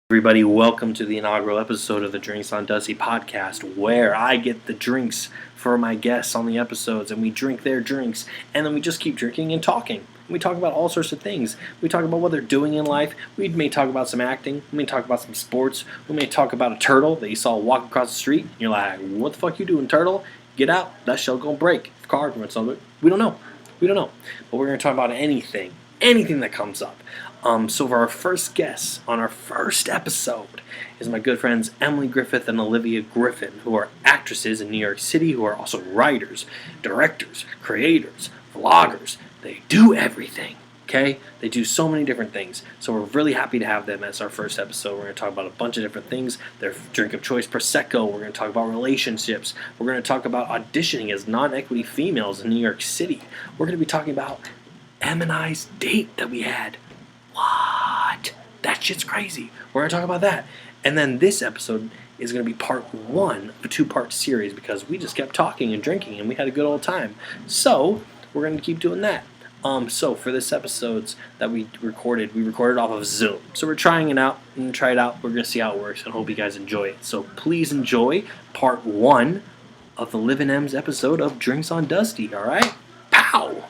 Everybody, welcome to the inaugural episode of the Drinks on Dusty podcast, where I get the drinks for my guests on the episodes, and we drink their drinks, and then we just keep drinking and talking. We talk about all sorts of things. We talk about what they're doing in life. We may talk about some acting. We may talk about some sports. We may talk about a turtle that you saw walk across the street. And you're like, what the fuck you doing, turtle? Get out. That shell gonna break. The car or something. We don't know. But we're gonna talk about anything that comes up. So for our first guests on our first episode is my good friends Emily Griffith and Olivia Griffin, who are actresses in New York City, who are also writers, directors, creators, vloggers. They do everything, okay? They do so many different things. So we're really happy to have them as our first episode. We're going to talk about a bunch of different things. Their drink of choice, Prosecco. We're going to talk about relationships. We're going to talk about auditioning as non-equity females in New York City. We're going to be talking about Em and I's date that we had. What? That shit's crazy. We're going to talk about that. And then this episode is going to be part one of a two-part series because we just kept talking and drinking and we had a good old time. So we're going to keep doing that. So for this episodes that we recorded off of Zoom. So we're trying it out and try it out. We're going to see how it works and hope you guys enjoy it. So please enjoy part one of the Liv and M's episode of Drinks on Dusty, all right? Pow!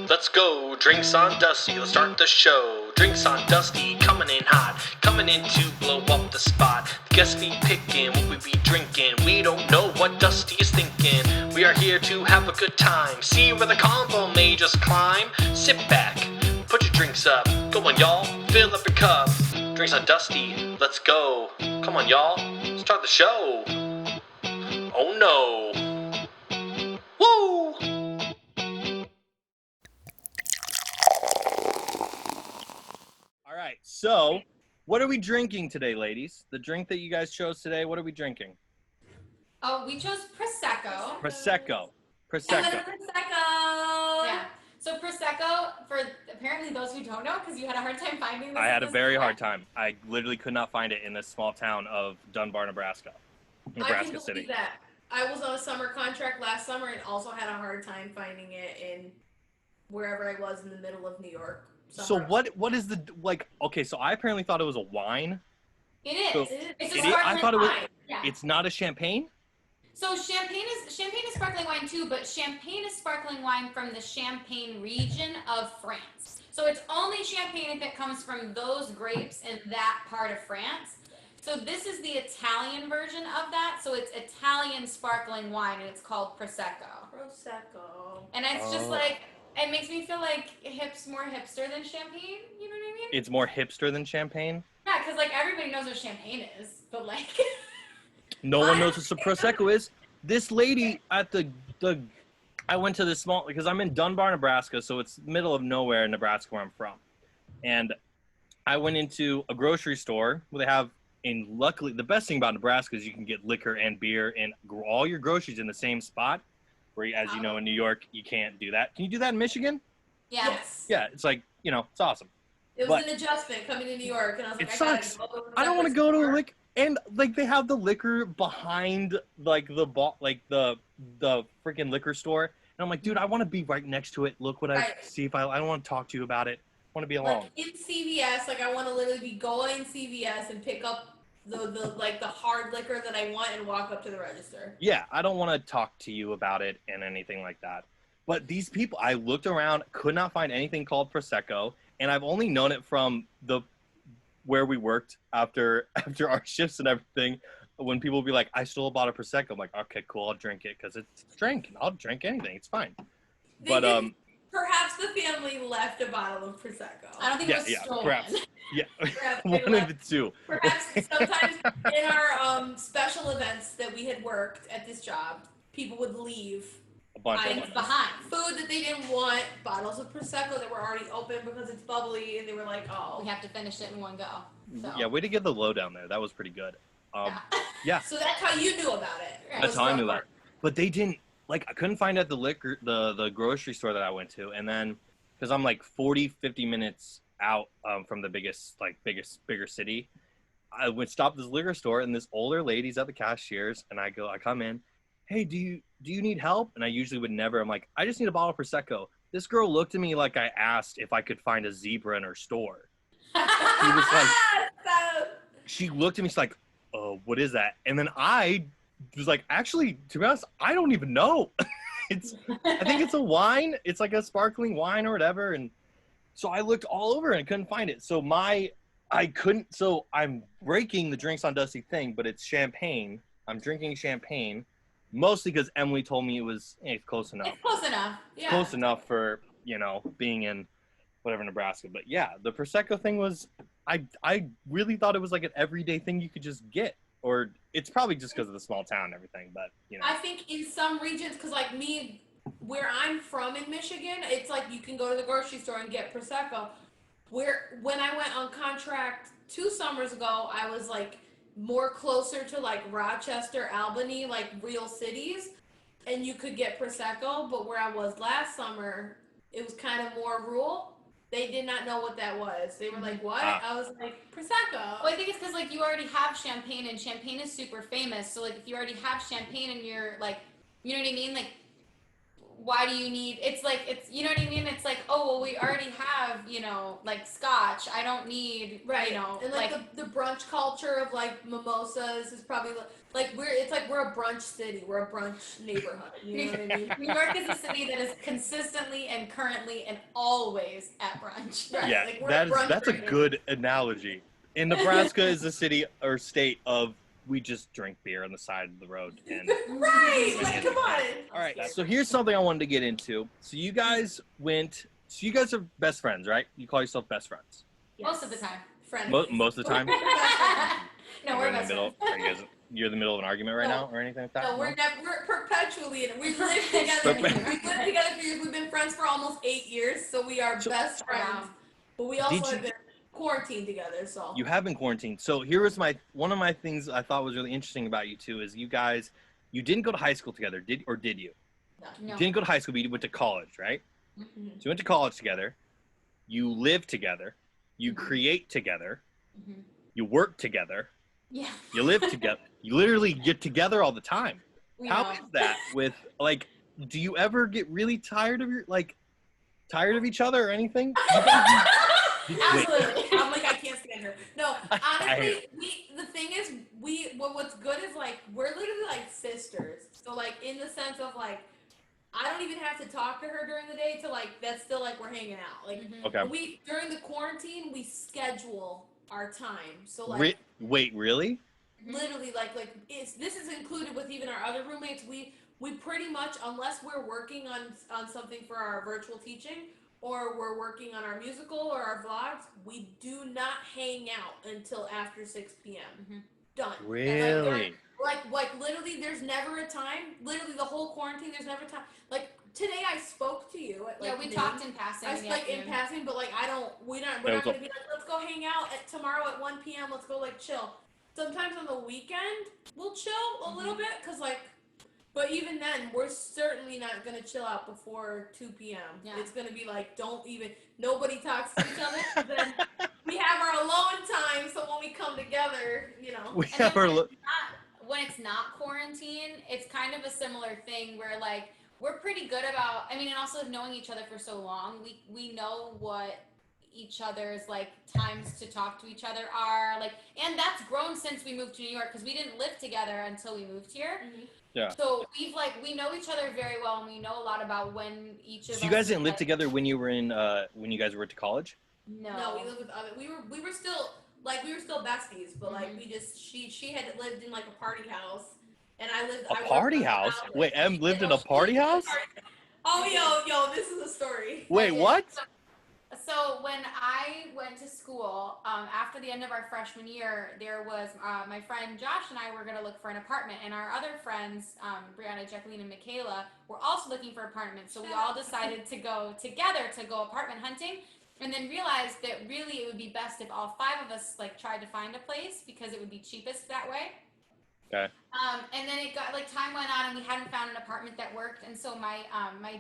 Let's go, Drinks on Dusty, let's start the show. Drinks on Dusty, coming in hot, coming in to blow up the spot. The guests be picking, what we be drinking, we don't know what Dusty is thinking. We are here to have a good time, see where the combo may just climb. Sit back, put your drinks up, go on y'all, fill up your cup. Drinks on Dusty, let's go. Come on y'all, start the show. Oh no. Woo! All right, so what are we drinking today, ladies? The drink that you guys chose today, what are we drinking? Oh, we chose Prosecco. Prosecco. Yeah. So Prosecco, for apparently those who don't know, because you had a hard time finding this. I had a very hard time. I literally could not find it in this small town of Dunbar, Nebraska I City. can that. I was on a summer contract last summer and also had a hard time finding it in wherever I was in the middle of New York. So what is the, like, okay, so I apparently thought it was a wine. It is. So It's a sparkling I thought it was, wine. Yeah. It's not a champagne? So champagne is sparkling wine too, but champagne is sparkling wine from the Champagne region of France. So it's only champagne if it comes from those grapes in that part of France. So this is the Italian version of that. So it's Italian sparkling wine, and it's called Prosecco. And it's just like, it makes me feel like more hipster than champagne. You know what I mean? It's more hipster than champagne? Yeah, because like everybody knows what champagne is, but like... No one knows what Prosecco is. This lady at the I went to this small, because I'm in Dunbar, Nebraska, so it's middle of nowhere in Nebraska where I'm from. And I went into a grocery store where they have, and luckily, the best thing about Nebraska is you can get liquor and beer and all your groceries in the same spot, where, as you know, in New York, you can't do that. Can you do that in Michigan? Yes. Yeah, it's like, it's awesome. It was an adjustment coming to New York, and I was like, it sucks. I don't want to go to a liquor. And like they have the liquor behind like the freaking liquor store, and I'm like, dude, I want to be right next to it. Look what I see. If I don't want to talk to you about it. I want to be alone. Like in CVS, like I want to literally be going CVS and pick up the hard liquor that I want and walk up to the register. Yeah, I don't want to talk to you about it and anything like that. But these people, I looked around, could not find anything called Prosecco, and I've only known it from where we worked after our shifts and everything, when people would be like, I stole a bottle of Prosecco. I'm like, okay, cool, I'll drink it because it's drink. I'll drink anything. It's fine. But perhaps the family left a bottle of Prosecco. I don't think it was stolen. Perhaps. Yeah, one of the two. Perhaps sometimes in our special events that we had worked at this job, people would leave a bunch items behind. Food that they didn't want, bottles of Prosecco that were already open because it's bubbly, and they were like, oh. We have to finish it in one go. So. Yeah, way to get the lowdown there. That was pretty good. Yeah. So that's how you knew about it. Right? That's how I knew about it. But they didn't, like, I couldn't find it at the grocery store that I went to. And then, because I'm like 50 minutes out from the bigger city, I would stop at this liquor store, and this older lady's at the cashiers, and I come in, hey, do you need help? And I usually would never. I'm like, I just need a bottle of Prosecco. This girl looked at me like I asked if I could find a zebra in her store. She was like, So- she looked at me, she's like, what is that? And then I was like, actually, to be honest, I don't even know. I think it's a wine. It's like a sparkling wine or whatever. And so I looked all over and couldn't find it. So I'm breaking the drinks on Dusty thing, but it's champagne. I'm drinking champagne, mostly because Emily told me it's close enough. It's close enough. Yeah. Close enough for, being in whatever Nebraska. But yeah, the Prosecco thing was, I really thought it was like an everyday thing you could just get. Or it's probably just because of the small town and everything, but I think in some regions, because like me, where I'm from in Michigan, it's like you can go to the grocery store and get Prosecco. When I went on contract 2 summers ago, I was like more closer to like Rochester, Albany, like real cities, and you could get Prosecco. But where I was last summer, it was kind of more rural. They did not know what that was. They were like, "What?" I was like, "Prosecco." Well, I think it's because like you already have champagne, and champagne is super famous. So like if you already have champagne and you're like, you know what I mean? Like, why do you need? It's you know what I mean? It's like, oh well, we already have like scotch. I don't need Right. And like the brunch culture of like mimosas is probably like we're a brunch city. We're a brunch neighborhood. You know what I mean? New York is a city that is consistently and currently and always at brunch. Right. yeah, Like, we're that's a brunch good analogy. And Nebraska is a city or state of we just drink beer on the side of the road. And Right. Like, come on. all right, so here's something I wanted to get into. So you guys are best friends, right? You call yourself best friends. Most of the time. Friends. Most of the time. No, You're we're in the best middle. friends. You're in the middle of an argument right now, or anything like that. No, we're perpetually in it. We've lived together. We've lived together for years. We've been friends for almost 8 years, so we are best friends. Wow. But we also have been quarantined together. So You have been quarantined. So here was one of my things I thought was really interesting about you two is you guys, you didn't go to high school together, did you? no. You didn't go to high school, but you went to college, right? Mhm. So you went to college together. You live together. You create together. Mhm. You work together. Yeah. You live together. You literally get together all the time. We How know. is that with like? Do you ever get really tired of tired of each other or anything? Absolutely. I'm like, I can't stand her. No, honestly, the thing is, what's good is like we're literally like sisters. So like in the sense of like, I don't even have to talk to her during the day to like that's still like we're hanging out. Like Okay. we during the quarantine we schedule our time. So like Wait, really? literally this is included with even our other roommates. We pretty much unless we're working on something for our virtual teaching or we're working on our musical or our vlogs, we do not hang out until after 6 p.m. Mhm. Done. Really? Like literally there's never a time. Literally the whole quarantine there's never a time. Like today I spoke to you at like Yeah, we noon. talked in passing. I in the like in afternoon. passing, but like we're not gonna be like, let's go hang out tomorrow at 1 p.m. Let's go like chill. Sometimes on the weekend we'll chill a little bit, cause like, but even then we're certainly not gonna chill out before 2 p.m. Yeah. It's gonna be like nobody talks to each other. Then we have our alone time, so when we come together, We And have then our. when it's not quarantine, it's kind of a similar thing where like we're pretty good about. I mean, and also knowing each other for so long, we know what each other's like times to talk to each other are like, and that's grown since we moved to New York because we didn't live together until we moved here. Yeah. So we know each other very well, and we know a lot about when each of us. So you guys didn't live together when you were when you guys were to college? No, we lived with other. We were still besties, but like we just she had lived in like a party house, and I lived. A party house? Wait, Em lived in a party house? Oh, yo, this is a story. Wait, what? So when I went to school, after the end of our freshman year, there was my friend Josh and I were going to look for an apartment, and our other friends, Brianna, Jacqueline, and Michaela, were also looking for apartments. So we all decided to go together to go apartment hunting, and then realized that really it would be best if all 5 of us like tried to find a place because it would be cheapest that way. Okay. And then it got like time went on and we hadn't found an apartment that worked, and so my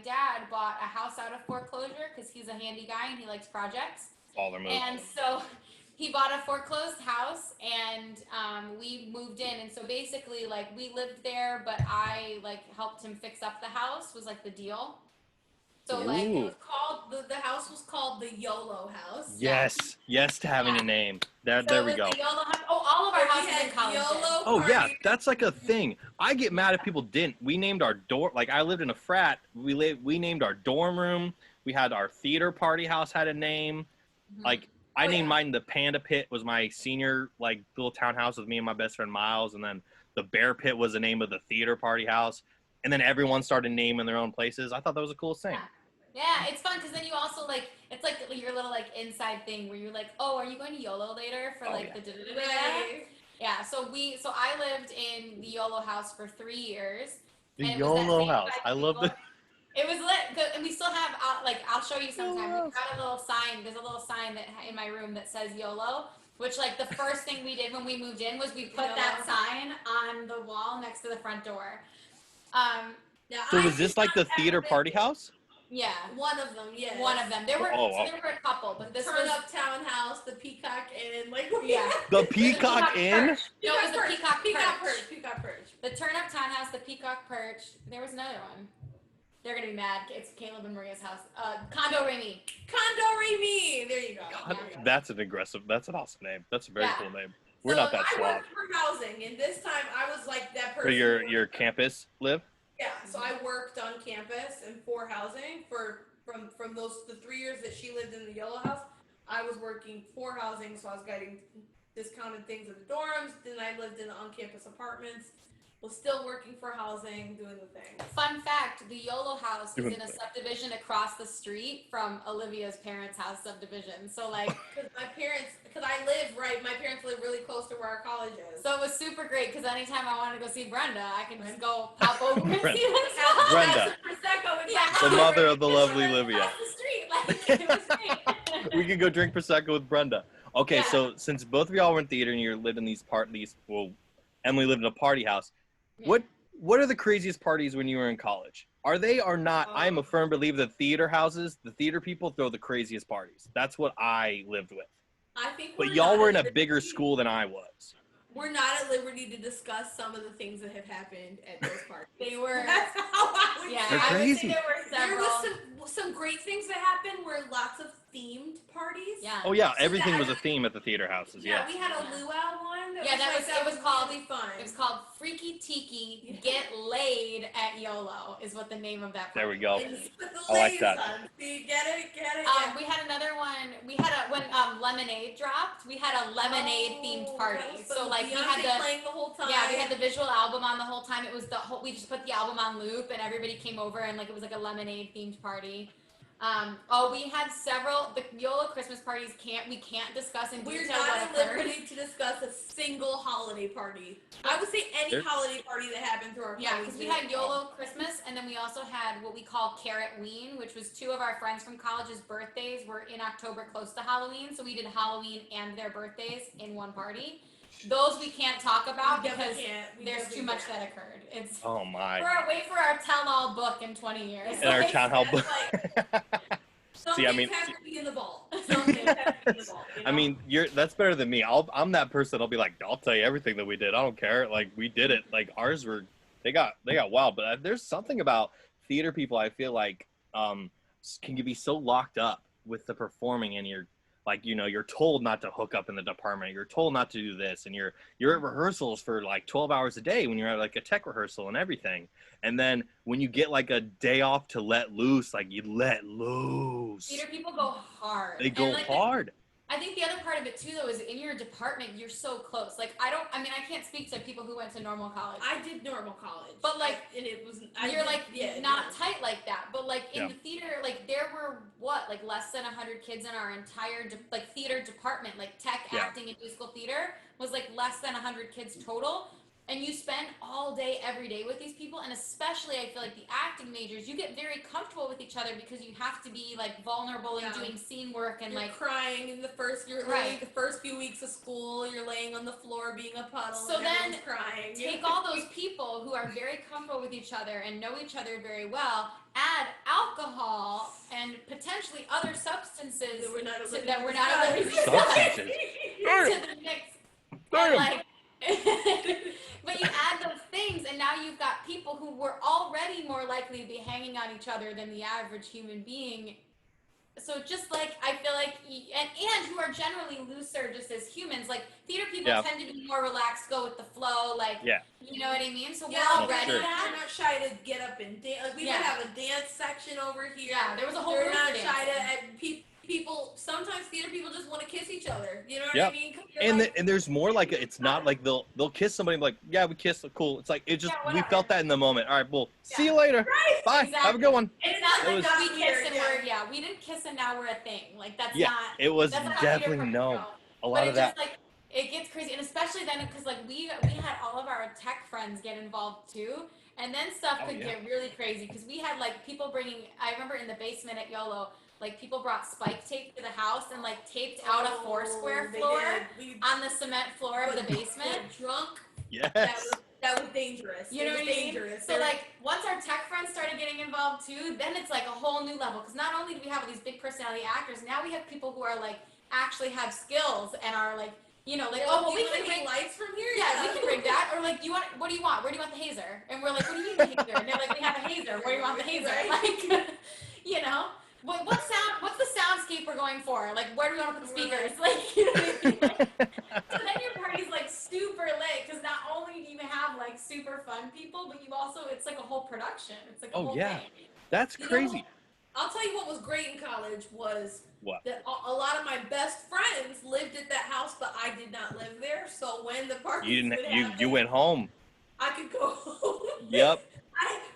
dad bought a house out of foreclosure because he's a handy guy and he likes projects. Baller move. And so he bought a foreclosed house, and we moved in, and so basically like we lived there, but I like helped him fix up the house was like the deal. So like it Ooh. was called the house was called the YOLO house. Yes, yes to having Yeah. a name. So There it we was go. the YOLO house. Oh, all of our We houses had in college did. YOLO Oh yeah, parties. that's like a thing. I get mad if people didn't. We named our dorm. Like I lived in a frat. We named our dorm room. We had our theater party house had a name. Mhm. Like I Oh, named yeah. mine the Panda Pit. Was my senior like little townhouse with me and my best friend Miles, and then the Bear Pit was the name of the theater party house. And then everyone started naming their own places. I thought that was the coolest thing. Yeah, it's fun because then you also like it's like your little like inside thing where you're like, oh, are you going to YOLO later for Oh, like yeah. the da-da-da-da? Right. Yeah, so I lived in the YOLO house for 3 years. The and it was that YOLO same house. type I of love people. the It was lit, and we still have like I'll show you sometime. YOLO We've got a little sign. There's a little sign that in my room that says YOLO. Which like the first thing we did when we moved in was we put that sign on the wall next to the front door. Now, So I was this did like not the theater ever party live house? Yeah, One of them, yes. one of them. There were Oh, so there were a couple, but this Turn was Up Townhouse, the Peacock Inn, like yeah. The Peacock Inn? Perch. No, it was the Peacock Peacock Perch. Perch. Peacock Perch. The Turn Up Townhouse, the Peacock Perch. There was another one. They're gonna be mad. It's Caleb and Maria's house. Condo Remy. Condo Remy. There you go. God, There you go. that's an awesome name. That's a very Yeah. cool name. We're So not that I suave. worked for housing, and this time I was like that For person. your campus live? Yeah, so I worked on campus and for housing from the 3 years that she lived in the Yellow House. I was working for housing, so I was getting discounted things at the dorms. Then I lived in the on-campus apartments. Was still working for housing, doing the thing. Fun fact: the YOLO house is Doing in a the thing. subdivision across the street from Olivia's parents' house subdivision. So like, Because I live right, my parents live really close to where our college is. so it was super great because anytime I wanted to go see Brenda, I could just go pop over and Brenda. see this Brenda. Have some Prosecco in Yeah. my The house. mother of the Just lovely right Olivia. across the street. Like, it was great. We can go drink Prosecco with Brenda. Okay, Yeah. so since both of y'all were in theater and you lived in Emily lived in a party house. Yeah. What are the craziest parties when you were in college? Are they or not? I am a firm believer that theater houses, the theater people throw the craziest parties. That's what I lived with. I think But we're y'all not were at in a bigger liberty- school than I was. We're not at liberty to discuss some of the things that have happened at those parties. They were. That's how I would Yeah, They're I would crazy. say there were There several. was some great things that happened were lots of themed parties. Yeah. Oh yeah, So everything that- was a theme at the theater houses. Yeah, Yeah. we had a Yeah. luau one. Yeah, it was called- really fun. It was called Freaky Tiki Yeah. Get Laid at YOLO is what the name of that. There we party go. is. And put the I like lays that. on. See, get it. Yeah. We had another one. We had when Lemonade dropped. We had a lemonade themed Oh, party. that was So like we Beyonce had the playing the whole time. yeah we had the visual album on the whole time. It was the whole. We just put the album on loop and everybody came over and like it was like a lemonade themed party. We had several. The YOLO Christmas parties we can't discuss in We're detail not what at occurred. liberty to discuss a single holiday party. I would say any There- holiday party that happened through our Yeah, college because we years. had YOLO Christmas, and then we also had what we call Carrot Ween, which was two of our friends from college's birthdays were in October close to Halloween, so we did Halloween and their birthdays in one party. Those we can't talk about We definitely because can't. We there's definitely too much can't. that occurred. It's Oh my. wait for our tell-all book in 20 years. In our Like, town hall That's book. like- Some See, I things mean- have to be in the vault. Some things have to be in the vault. You know? I mean, that's better than me. I'm that person. I'll be like, I'll tell you everything that we did. I don't care. Like we did it. Like ours were, they got wild. But there's something about theater people. I feel like can be so locked up with the performing, and you're told not to hook up in the department. You're told not to do this, and you're at rehearsals for like 12 hours a day when you're at like a tech rehearsal and everything. And then when you get like a day off to let loose, like you let loose. Theater people go hard. They go And, like, hard. I think the other part of it too, though, is in your department, you're so close. Like, I can't speak to people who went to normal college. I did normal college, But, like, and it was You're like not no. tight like that, but like in Yeah. the theater, like there were like less than 100 kids in our entire theater department, like tech, Yeah. acting, and musical theater was like less than 100 kids total. And you spend all day, every day with these people, and especially I feel like the acting majors, you get very comfortable with each other because you have to be like vulnerable Yeah. and doing scene work and You're like. crying in the first Right. the first few weeks of school. You're laying on the floor being a puddle. So and then everyone's crying. Take all those people who are very comfortable with each other and know each other very well, add alcohol and potentially other substances that we're not at that we're not at liberty to Substances. to the mix. And like, but you add those things, and now you've got people who were already already more likely to be hanging on each other than the average human being. So just like I feel like, and who are generally looser just as humans. Like theater people tend to be more relaxed, go with the flow. Like, you know what I mean? So we're already that. They're not shy to get up and dance. Like we would have a dance section over here. Yeah, there was a whole. They're not shy to. People sometimes theater people just want to kiss each other. You know what I mean? And there's more like it's not like they'll kiss somebody like we kissed, cool. It's like it just we felt that in the moment. All right, well, see you later. Right, bye. Exactly. Have a good one. It's not like we kiss and we didn't kiss and now we're a thing. Like that's not. It was that's definitely a lot of that. Just, like, it gets crazy, and especially then because like we had all of our tech friends get involved too, and then stuff could get really crazy because we had like people bringing. I remember in the basement at YOLO. Like people brought spike tape to the house and like taped out a 4-square floor on the cement floor of the basement. Drunk. Yes. That was dangerous. You know what I mean? So like once our tech friends started getting involved too, then it's like a whole new level. Because not only do we have these big personality actors, now we have people who are like actually have skills and are like, you know, like we can rig lights from here. Yeah, we can rig that. Or like, what do you want? Where do you want the hazer? And we're like, what do you mean the hazer? And they're like, we have a hazer. Where do you want the hazer? Like, you know. What's the soundscape we're going for? Like, where do we want to put the speakers? Like, you know what I mean? Like, so then your party's like super lit because not only do you have like super fun people, but you also it's like a whole production. It's like a whole thing. That's crazy. I'll tell you what was great in college was that a lot of my best friends lived at that house, but I did not live there. So when the party you went home. I could go home. Yep.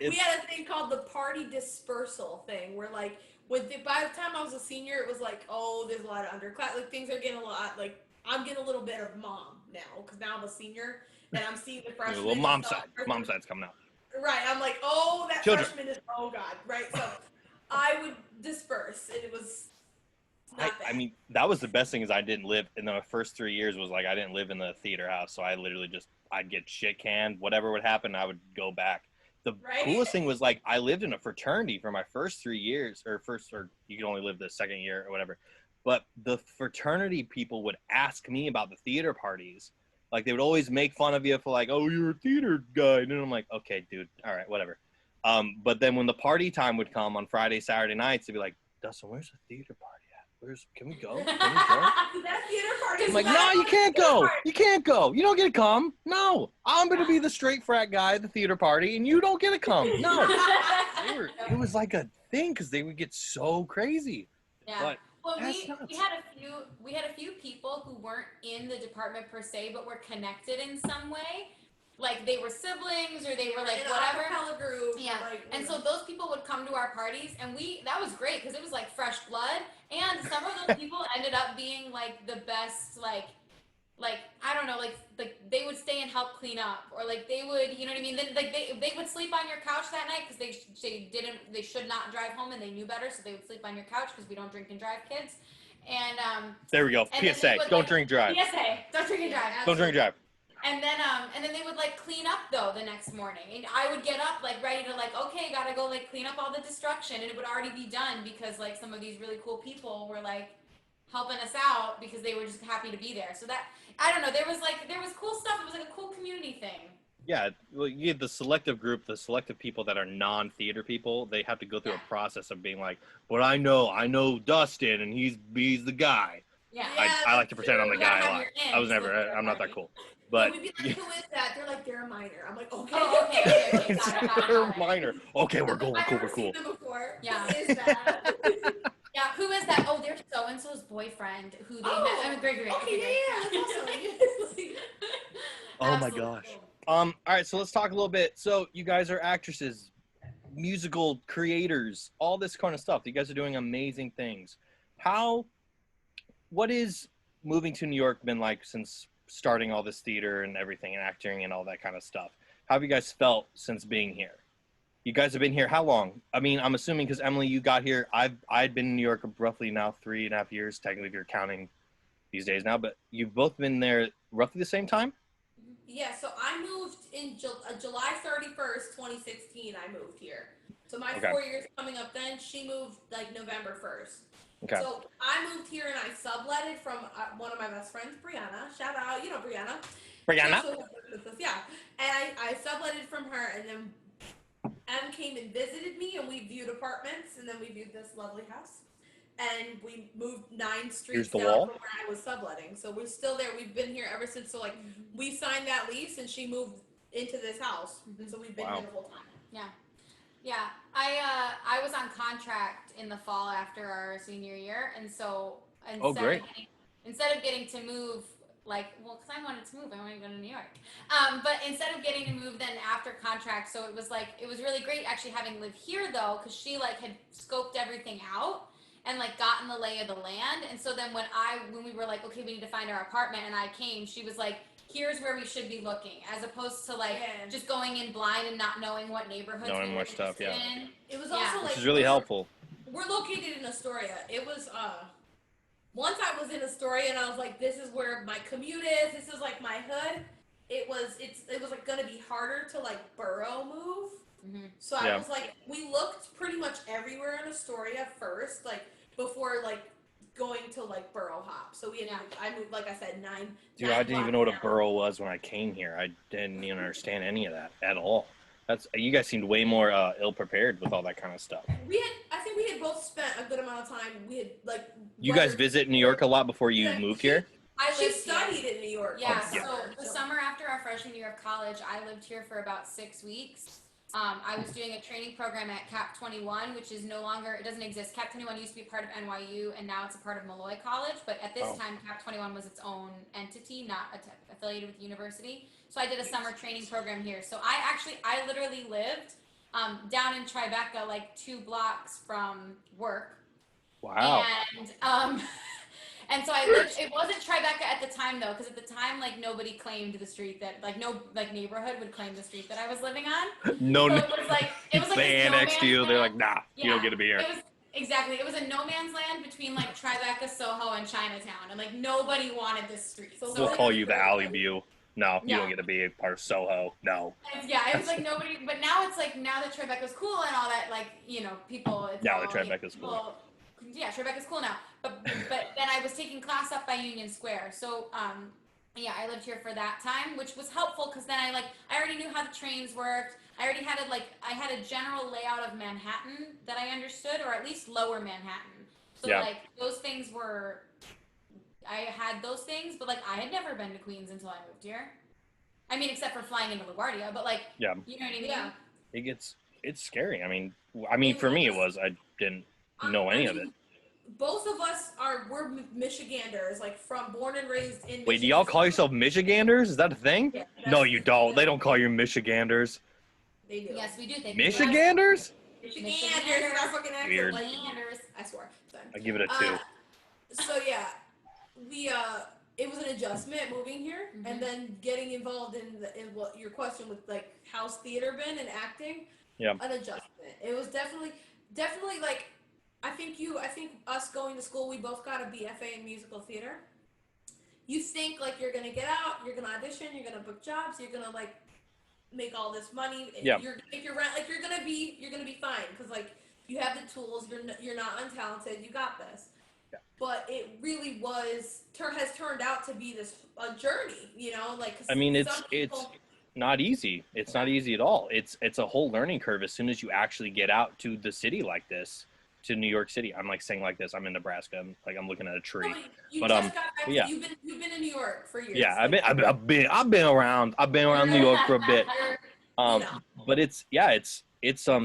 We had a thing called the party dispersal thing, where like. By the time I was a senior, it was like, oh, there's a lot of underclass. Like things are getting a lot. Like I'm getting a little bit of mom now because now I'm a senior and I'm seeing the freshmen. Well, mom's side's coming out. Right. I'm like, oh, that freshman is. Oh God. Right. So I would disperse, and it was. I mean, that was the best thing is I didn't live in the first 3 years was like I didn't live in the theater house, so I literally I'd get shit canned. Whatever would happen, I would go back. The coolest thing was like I lived in a fraternity for my first 3 years, or you can only live the second year or whatever. But the fraternity people would ask me about the theater parties. Like they would always make fun of you for like, oh, you're a theater guy, and I'm like, okay, dude, all right, whatever. But then when the party time would come on Friday, Saturday nights, they'd be like, Dustin, where's the theater party at? Can we go? That theater party. I'm like, no, you can't go. You can't go. You don't get to come. No, I'm going to be the straight frat guy at the theater party, and you don't get to come. No. It was like a thing because they would get so crazy. Yeah. But well, we had a few people who weren't in the department per se, but were connected in some way. Like they were siblings or they were like whatever. Group, yeah. And so those people would come to our parties and that was great because it was like fresh blood. And some of those people ended up being like the best, like I don't know, like they would stay and help clean up, or like they would, you know what I mean? Then like they would sleep on your couch that night because they should not drive home and they knew better, so they would sleep on your couch because we don't drink and drive, kids. And there we go. PSA. Don't drink drive. PSA. Don't drink and drive. Don't drink and drive. And then they would like clean up though the next morning, and I would get up like ready to like, okay, gotta go like clean up all the destruction, and it would already be done because like some of these really cool people were like helping us out because they were just happy to be there. So that I don't know, there was cool stuff. It was like a cool community thing. Yeah, well, you get the selective group, the selective people that are non-theater people. They have to go through a process of being like, but I know Dustin, and he's the guy. Yeah, I like to pretend I'm the guy a lot. I was never. I'm not that cool. But we'd be like, who is that? They're like, they're a minor. I'm like, okay. Oh, okay. They're a minor. Okay, we're cool. I've We're never cool. seen them before. Yeah. Who is that? Yeah, who is that? Oh, they're so and so's boyfriend who they met. I mean, great. Okay, yeah, that's awesome. Oh my gosh. All right, so let's talk a little bit. So you guys are actresses, musical creators, all this kind of stuff. You guys are doing amazing things. What is moving to New York been like since starting all this theater and everything and acting and all that kind of stuff? How have you guys felt since being here? You guys have been here how long? I mean, I'm assuming because Emily, you got here. I'd been in New York roughly now 3.5 years, technically if you're counting these days now, but you've both been there roughly the same time? Yeah, so I moved in July 31st, 2016, I moved here. So my 4 years coming up then, she moved like November 1st. Okay. So I moved here and I subletted from one of my best friends, Brianna. Shout out, you know Brianna. Brianna? Yeah. And I subletted from her, and then Em came and visited me, and we viewed apartments, and then we viewed this lovely house. And we moved 9 streets the down wall. from where I was subletting. So we're still there. We've been here ever since. So, like, we signed that lease, and she moved into this house. And so we've been here the whole time. Yeah. I was on contract in the fall after our senior year, and so instead of getting to move, like, well, because I wanted to move, I wanted to go to New York. But instead of getting to move then after contract, so it was really great actually having lived here though, because she like had scoped everything out and like gotten the lay of the land. And so then when we were like, okay, we need to find our apartment, and I came, she was like, here's where we should be looking, as opposed to like just going in blind and not knowing what neighborhoods Knowing we more were stuff, yeah. in. It was also like, which is really helpful. We're located in Astoria. It was once I was in Astoria and I was like, this is where my commute is. This is like my hood. It was like gonna be harder to like borough move. Mm-hmm. So I was like, we looked pretty much everywhere in Astoria first, like before like going to like borough hop. So I moved, like I said, 9. Dude, I didn't even know what a borough was when I came here. I didn't even understand any of that at all. You guys seemed way more ill prepared with all that kind of stuff. I think we had both spent a good amount of time. We had like. You guys visit New York a lot before you moved here? She studied in New York. Yeah, so the summer after our freshman year of college, I lived here for about 6 weeks. I was doing a training program at Cap 21, which is no longer, it doesn't exist. Cap 21 used to be part of NYU, and now it's a part of Malloy College. But at this time, Cap 21 was its own entity, not affiliated with the university. So I did a summer training program here. So I literally lived down in Tribeca, like 2 blocks from work. Wow. And so I lived, it wasn't Tribeca at the time though, because at the time, like, nobody claimed the street that, like, no, like, neighborhood would claim the street that I was living on. No, so it was like they annexed you. They're like, nah, you don't get to be here. It was a no man's land between like Tribeca, Soho, and Chinatown, and like nobody wanted this street. So we'll call you the Alley View. No, you don't get to be a part of Soho. No. It was like nobody, but now it's like, now that Tribeca's cool and all that, like, you know, people. Now that Tribeca's cool. Yeah, Tribeca's cool now. But then I was taking class up by Union Square. So, I lived here for that time, which was helpful because then I already knew how the trains worked. I already had I had a general layout of Manhattan that I understood, or at least lower Manhattan. So like those things were, I had those things, but like I had never been to Queens until I moved here. I mean, except for flying into LaGuardia, but like, you know what I mean? Yeah. It's scary. I mean, for me it was, I didn't know any of it. Both of us we're Michiganders, like born and raised in Michigan. Wait, do y'all call yourself Michiganders? Is that a thing? Yeah, no, you don't. They don't call you Michiganders. They do. Yes, we do. Michiganders? Michiganders. Our fucking accent. Weird. Like, I swear. I give it a 2. So yeah, it was an adjustment moving here, and then getting involved in what your question with like how's theater been and acting. Yeah. An adjustment. It was definitely like. I think us going to school, we both got a BFA in musical theater. You think like you're gonna get out, you're gonna audition, you're gonna book jobs, you're gonna like make all this money. Yeah. If you're like you're gonna be fine because like you have the tools. You're not untalented. You got this. Yeah. But it really has turned out to be a journey. You know, like it's not easy. It's not easy at all. It's a whole learning curve as soon as you actually get out to the city like this. To New York City. I'm like saying like this. I'm in Nebraska. I'm looking at a tree. You've been in New York for years. Yeah, I've been around New York for a bit. But it's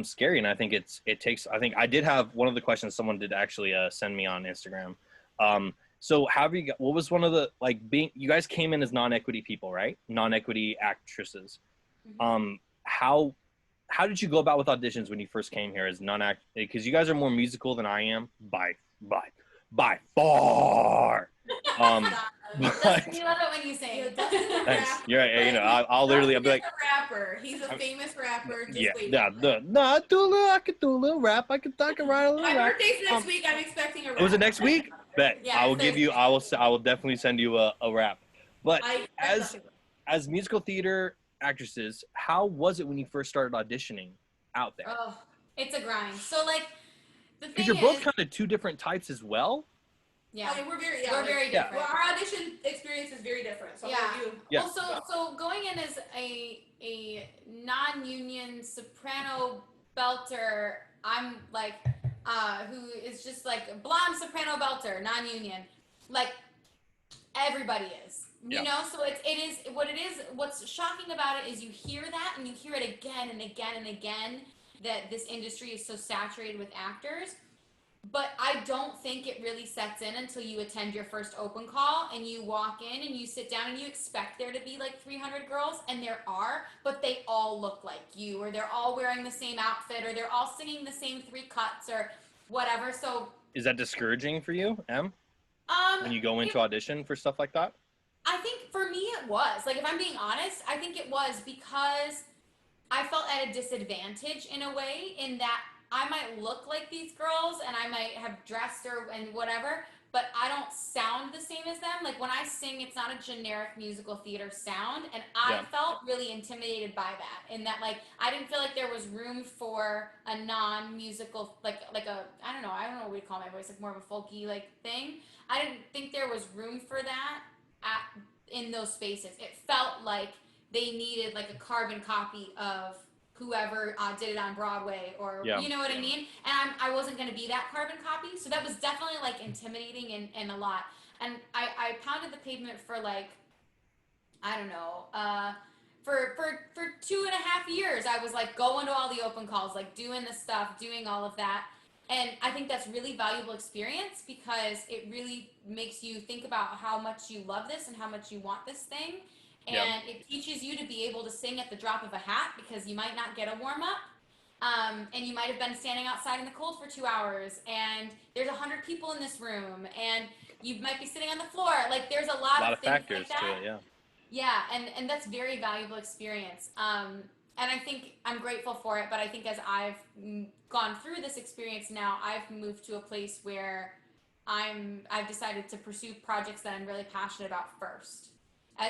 scary, and I think I did have one of the questions someone did actually send me on Instagram. So what was one of the you guys came in as non-equity people, right? Non-equity actresses. Mm-hmm. How did you go about with auditions when you first came here as non-act? Because you guys are more musical than I am by far. You love it when you say it. Thanks. You're right. You know, I'll be like a rapper. He's a famous rapper. I can do a little rap. I can write a little rap. My birthday's next week. I'm expecting a rap. Was it next week? Bet. Yeah, I will definitely send you a rap. But as musical theater actresses, how was it when you first started auditioning out there? Oh, it's a grind. So like the thing because you're both kind of 2 different types as well. Yeah, I mean, we're very different. Well, our audition experience is very different. So yeah. Well, so going in as a non-union soprano belter, I'm like, who is just like blonde soprano belter, non-union. Like everybody is, you know. So it is what it is. What's shocking about it is you hear that and you hear it again and again and again that this industry is so saturated with actors. But I don't think it really sets in until you attend your first open call and you walk in and you sit down and you expect there to be like 300 girls, and there are, but they all look like you, or they're all wearing the same outfit, or they're all singing the same 3 cuts or whatever. So is that discouraging for you, Em? When you go into audition for stuff like that? I think for me it was. Like, if I'm being honest, I think it was because I felt at a disadvantage in a way, in that I might look like these girls and I might have dressed and whatever, but I don't sound the same as them. Like, when I sing, it's not a generic musical theater sound, and I felt really intimidated by that. In that, like, I didn't feel like there was room for a non-musical, like a I don't know what we'd call my voice, like more of a folky like thing. I didn't think there was room for that in those spaces. It felt like they needed like a carbon copy of whoever did it on Broadway, or you know what I mean? And I wasn't going to be that carbon copy. So that was definitely like intimidating and a lot. And I pounded the pavement for like, I don't know, for 2.5 years. I was like going to all the open calls, like doing the stuff, doing all of that. And I think that's really valuable experience, because it really makes you think about how much you love this and how much you want this thing. And it teaches you to be able to sing at the drop of a hat, because you might not get a warm up. And you might have been standing outside in the cold for 2 hours, and there's 100 people in this room, and you might be sitting on the floor. Like, there's a lot of things factors like that. to it, Yeah, and that's very valuable experience. And I think I'm grateful for it, but I think as I've gone through this experience now, I've moved to a place where I've decided to pursue projects that I'm really passionate about first.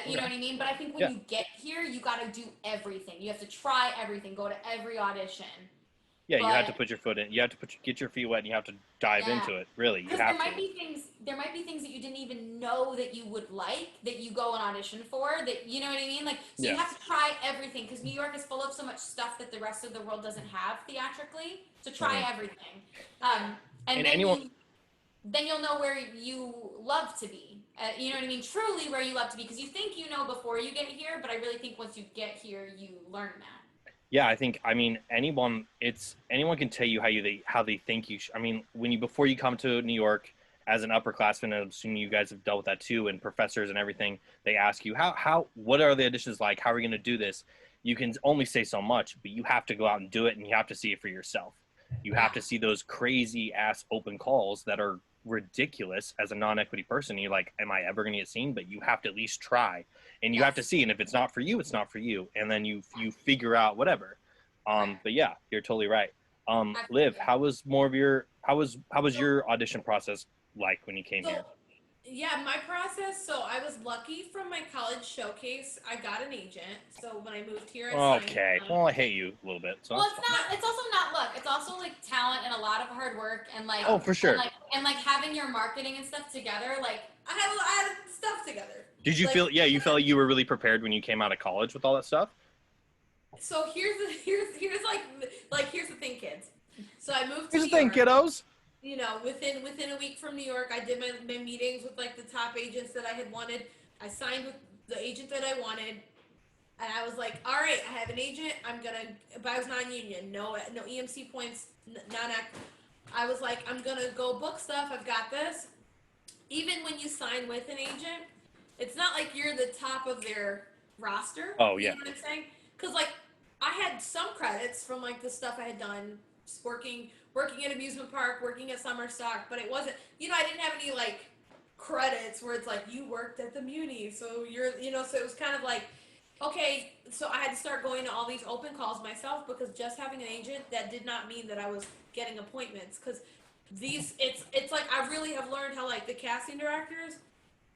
You know what I mean? But I think when you get here, you got to do everything. You have to try everything, go to every audition. Yeah, you have to put your foot in. You have to get your feet wet, and you have to dive into it. Really, you have there might be things that you didn't even know that you would like, that you go and audition for. That, you know what I mean? Like, so you have to try everything, because New York is full of so much stuff that the rest of the world doesn't have theatrically. So try everything, and then you'll know where you love to be. You know what I mean? Truly where you love to be, because you think you know before you get here, but I really think once you get here, you learn that. Yeah, I mean, anyone can tell you how they think you should. I mean, before you come to New York as an upperclassman, and I'm assuming you guys have dealt with that too, and professors and everything, they ask you what are the auditions like? How are we going to do this? You can only say so much, but you have to go out and do it, and you have to see it for yourself. You have to see those crazy ass open calls that are ridiculous as a non-equity person. You're like, am I ever going to get seen? But you have to at least try, and you have to see. And if it's not for you, it's not for you. And then you figure out whatever. But yeah, you're totally right. Liv, how was your audition process like when you came here? Yeah, my process. So I was lucky from my college showcase. I got an agent. So when I moved here, Well, I hate you a little bit. So well, it's also not luck. It's also like talent and a lot of hard work, and like for sure, and like having your marketing and stuff together. Like, I had stuff together. Did you feel? Yeah, you felt like you were really prepared when you came out of college with all that stuff. So here's the thing, kids. So I moved to Here's the thing, kiddos. You know, within a week from New York, I did my meetings with like the top agents that I had wanted. I signed with the agent that I wanted, and I was like, all right, I have an agent. But I was non-union, no EMC points, non-act. I was like, I'm gonna go book stuff. I've got this. Even when you sign with an agent, it's not like you're the top of their roster. Oh yeah. You know what I'm saying? Because like I had some credits from like the stuff I had done, just working at amusement park, working at summer stock, but it wasn't, I didn't have any like credits where it's like you worked at the Muni, so so it was kind of like, okay, so I had to start going to all these open calls myself, because just having an agent, that did not mean that I was getting appointments, because it's like I really have learned how like the casting directors,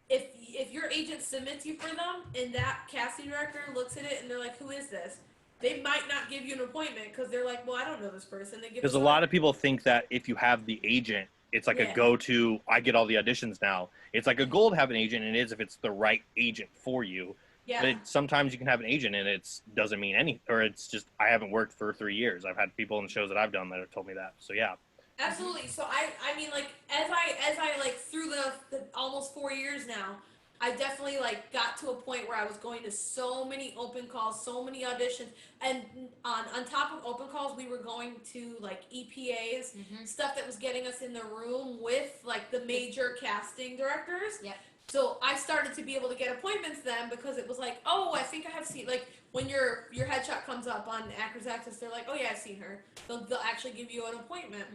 if your agent submits you for them and that casting director looks at it and they're like, who is this? They might not give you an appointment because they're like, well, I don't know this person. Because a lot of people think that if you have the agent, it's like a go-to, I get all the auditions now. It's like a goal to have an agent, and it is if it's the right agent for you. Yeah. But sometimes you can have an agent and it doesn't mean anything, or it's just I haven't worked for 3 years. I've had people in the shows that I've done that have told me that. So yeah. Absolutely. So I mean, like as I like through the almost 4 years now, I definitely like got to a point where I was going to so many open calls, so many auditions, and on top of open calls, we were going to like EPAs, stuff that was getting us in the room with like the major casting directors. Yep. So I started to be able to get appointments then because it was like, oh, I think I have seen, like when your headshot comes up on Actors Access, they're like, oh yeah, I've seen her. They'll actually give you an appointment.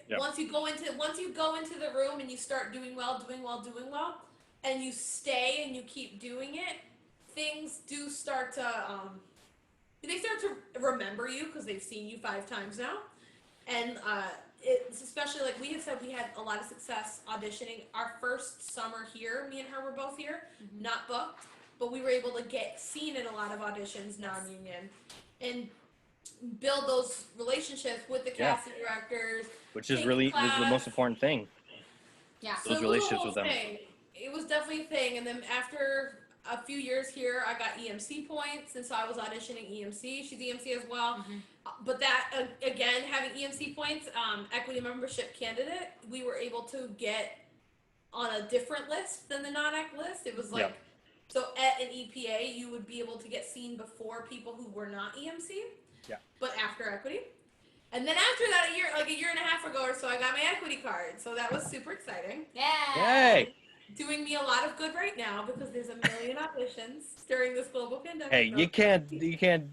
Yep. Once you go into the room and you start doing well, and you stay and you keep doing it, things do start to they start to remember you because they've seen you 5 times now, and it's especially like we had said we had a lot of success auditioning our first summer here. Me and her were both here, not booked, but we were able to get seen in a lot of auditions, non-union, and build those relationships with the casting directors, which is really the most important thing. Yeah. Those relationships with them. It was definitely a thing, and then after a few years here, I got EMC points, and so I was auditioning EMC. She's EMC as well. But that, again, having EMC points, equity membership candidate, we were able to get on a different list than the non-EQ list. It was like, so at an EPA, you would be able to get seen before people who were not EMC, but after equity. And then after that, a year and a half ago or so, I got my equity card. So that was super exciting. Yeah. Yay! Doing me a lot of good right now because there's a million auditions during this global pandemic. Hey, you can't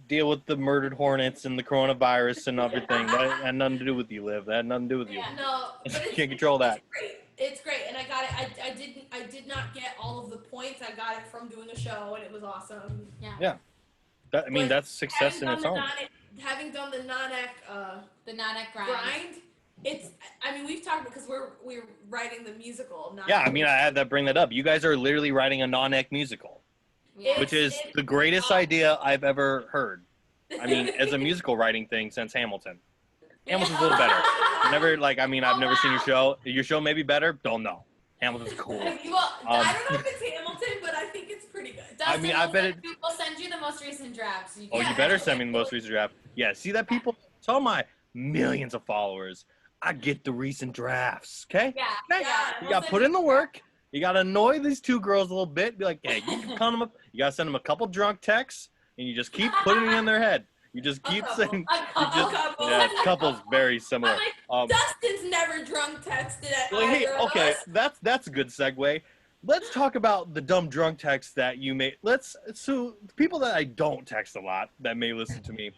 deal with the murdered hornets and the coronavirus and everything. That had nothing to do with you, Liv. That had nothing to do with you. Yeah, no, but You can't control that. It's great, and I got it. I did not get all of the points. I got it from doing a show, and it was awesome. Yeah. That's success in its own. Having done the non-EQ grind. We've talked because we're writing the musical. I had to bring that up. You guys are literally writing a non-EQ musical, which is the greatest idea I've ever heard. I mean, as a musical writing thing since Hamilton. Hamilton's a little better. I've never seen your show. Your show may be better. Don't know. Hamilton's cool. Well, I don't know if it's Hamilton, but I think it's pretty good. Dustin, we'll send you the most recent drafts. You better send me the most recent draft. Yeah, see that people? Tell my millions of followers, I get the recent drafts, okay? Yeah. Okay? You got to put in the work. You got to annoy these 2 girls a little bit. Be like, hey, you can count them up. You got to send them a couple drunk texts, and you just keep putting it in their head. You just keep saying, couples very similar. Dustin's never drunk texted at either of us. That's a good segue. Let's talk about the dumb drunk texts that you made. So people that I don't text a lot that may listen to me,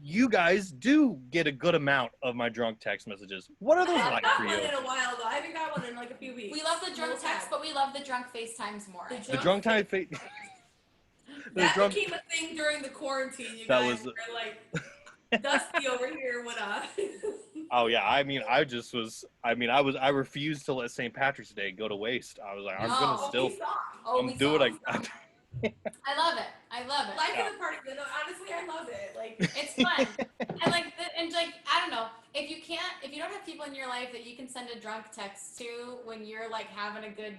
you guys do get a good amount of my drunk text messages. What are those like for you? I haven't got one in a while though. I haven't got one in like a few weeks. We love the drunk text, but we love the drunk FaceTimes more. The drunk time face. That became a thing during the quarantine. You guys were like, Dusty over here with us. Oh yeah, I refused to let St. Patrick's Day go to waste. I was like, I'm gonna still do what I I love it. Life is a party. Honestly, I love it. Like it's fun. and I don't know, if you don't have people in your life that you can send a drunk text to when you're like having a good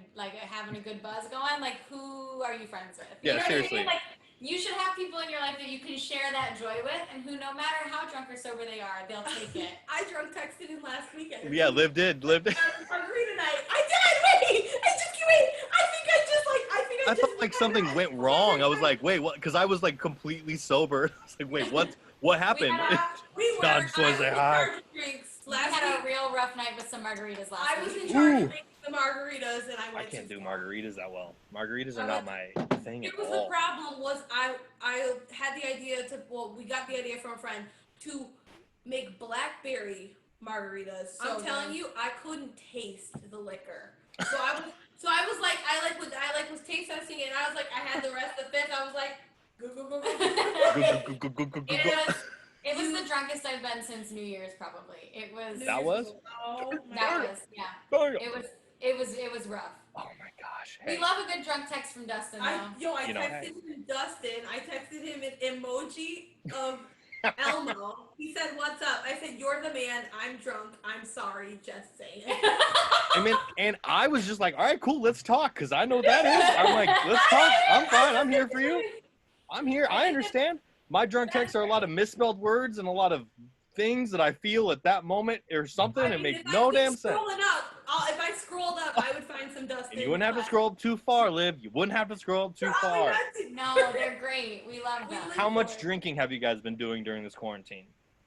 buzz going, like who are you friends with? You know seriously. what I mean? Like you should have people in your life that you can share that joy with, and who, no matter how drunk or sober they are, they'll take it. I drunk texted him last weekend. Yeah, Liv did. Margarita night. I did. Wait. I felt like something went wrong. I was like, wait, what? Because I was like completely sober. I was like, wait, what happened? I just want to say hi. We had a real rough night with some margaritas last week. I was in charge of making the margaritas, and I can't do margaritas that well. Margaritas are not my thing at all. The problem was I had the idea we got the idea from a friend to make blackberry margaritas. So I'm telling you, I couldn't taste the liquor. So I was like, I was taste testing it, and I was like, I had the rest of the fifth. I was like, It was the drunkest I've been since New Year's, probably. It was. That was? Yeah. It was rough. Oh my gosh. Hey. We love a good drunk text from Dustin, though. I texted him Dustin. I texted him an emoji of Elmo. He said, "What's up?" I said, "You're the man. I'm drunk. I'm sorry. Just saying." I mean, and I was just like, all right, cool, let's talk, because I know what that is. I'm like, let's talk. I'm fine. I'm here for you. I'm here. I understand. My drunk texts are a lot of misspelled words and a lot of things that I feel at that moment or something. It makes no damn sense. If I scrolled up, I would find some Dustin. And you wouldn't have to scroll up too far, Liv. You wouldn't have to scroll up too far. No, they're great. We love them. How much drinking have you guys been doing during this quarantine?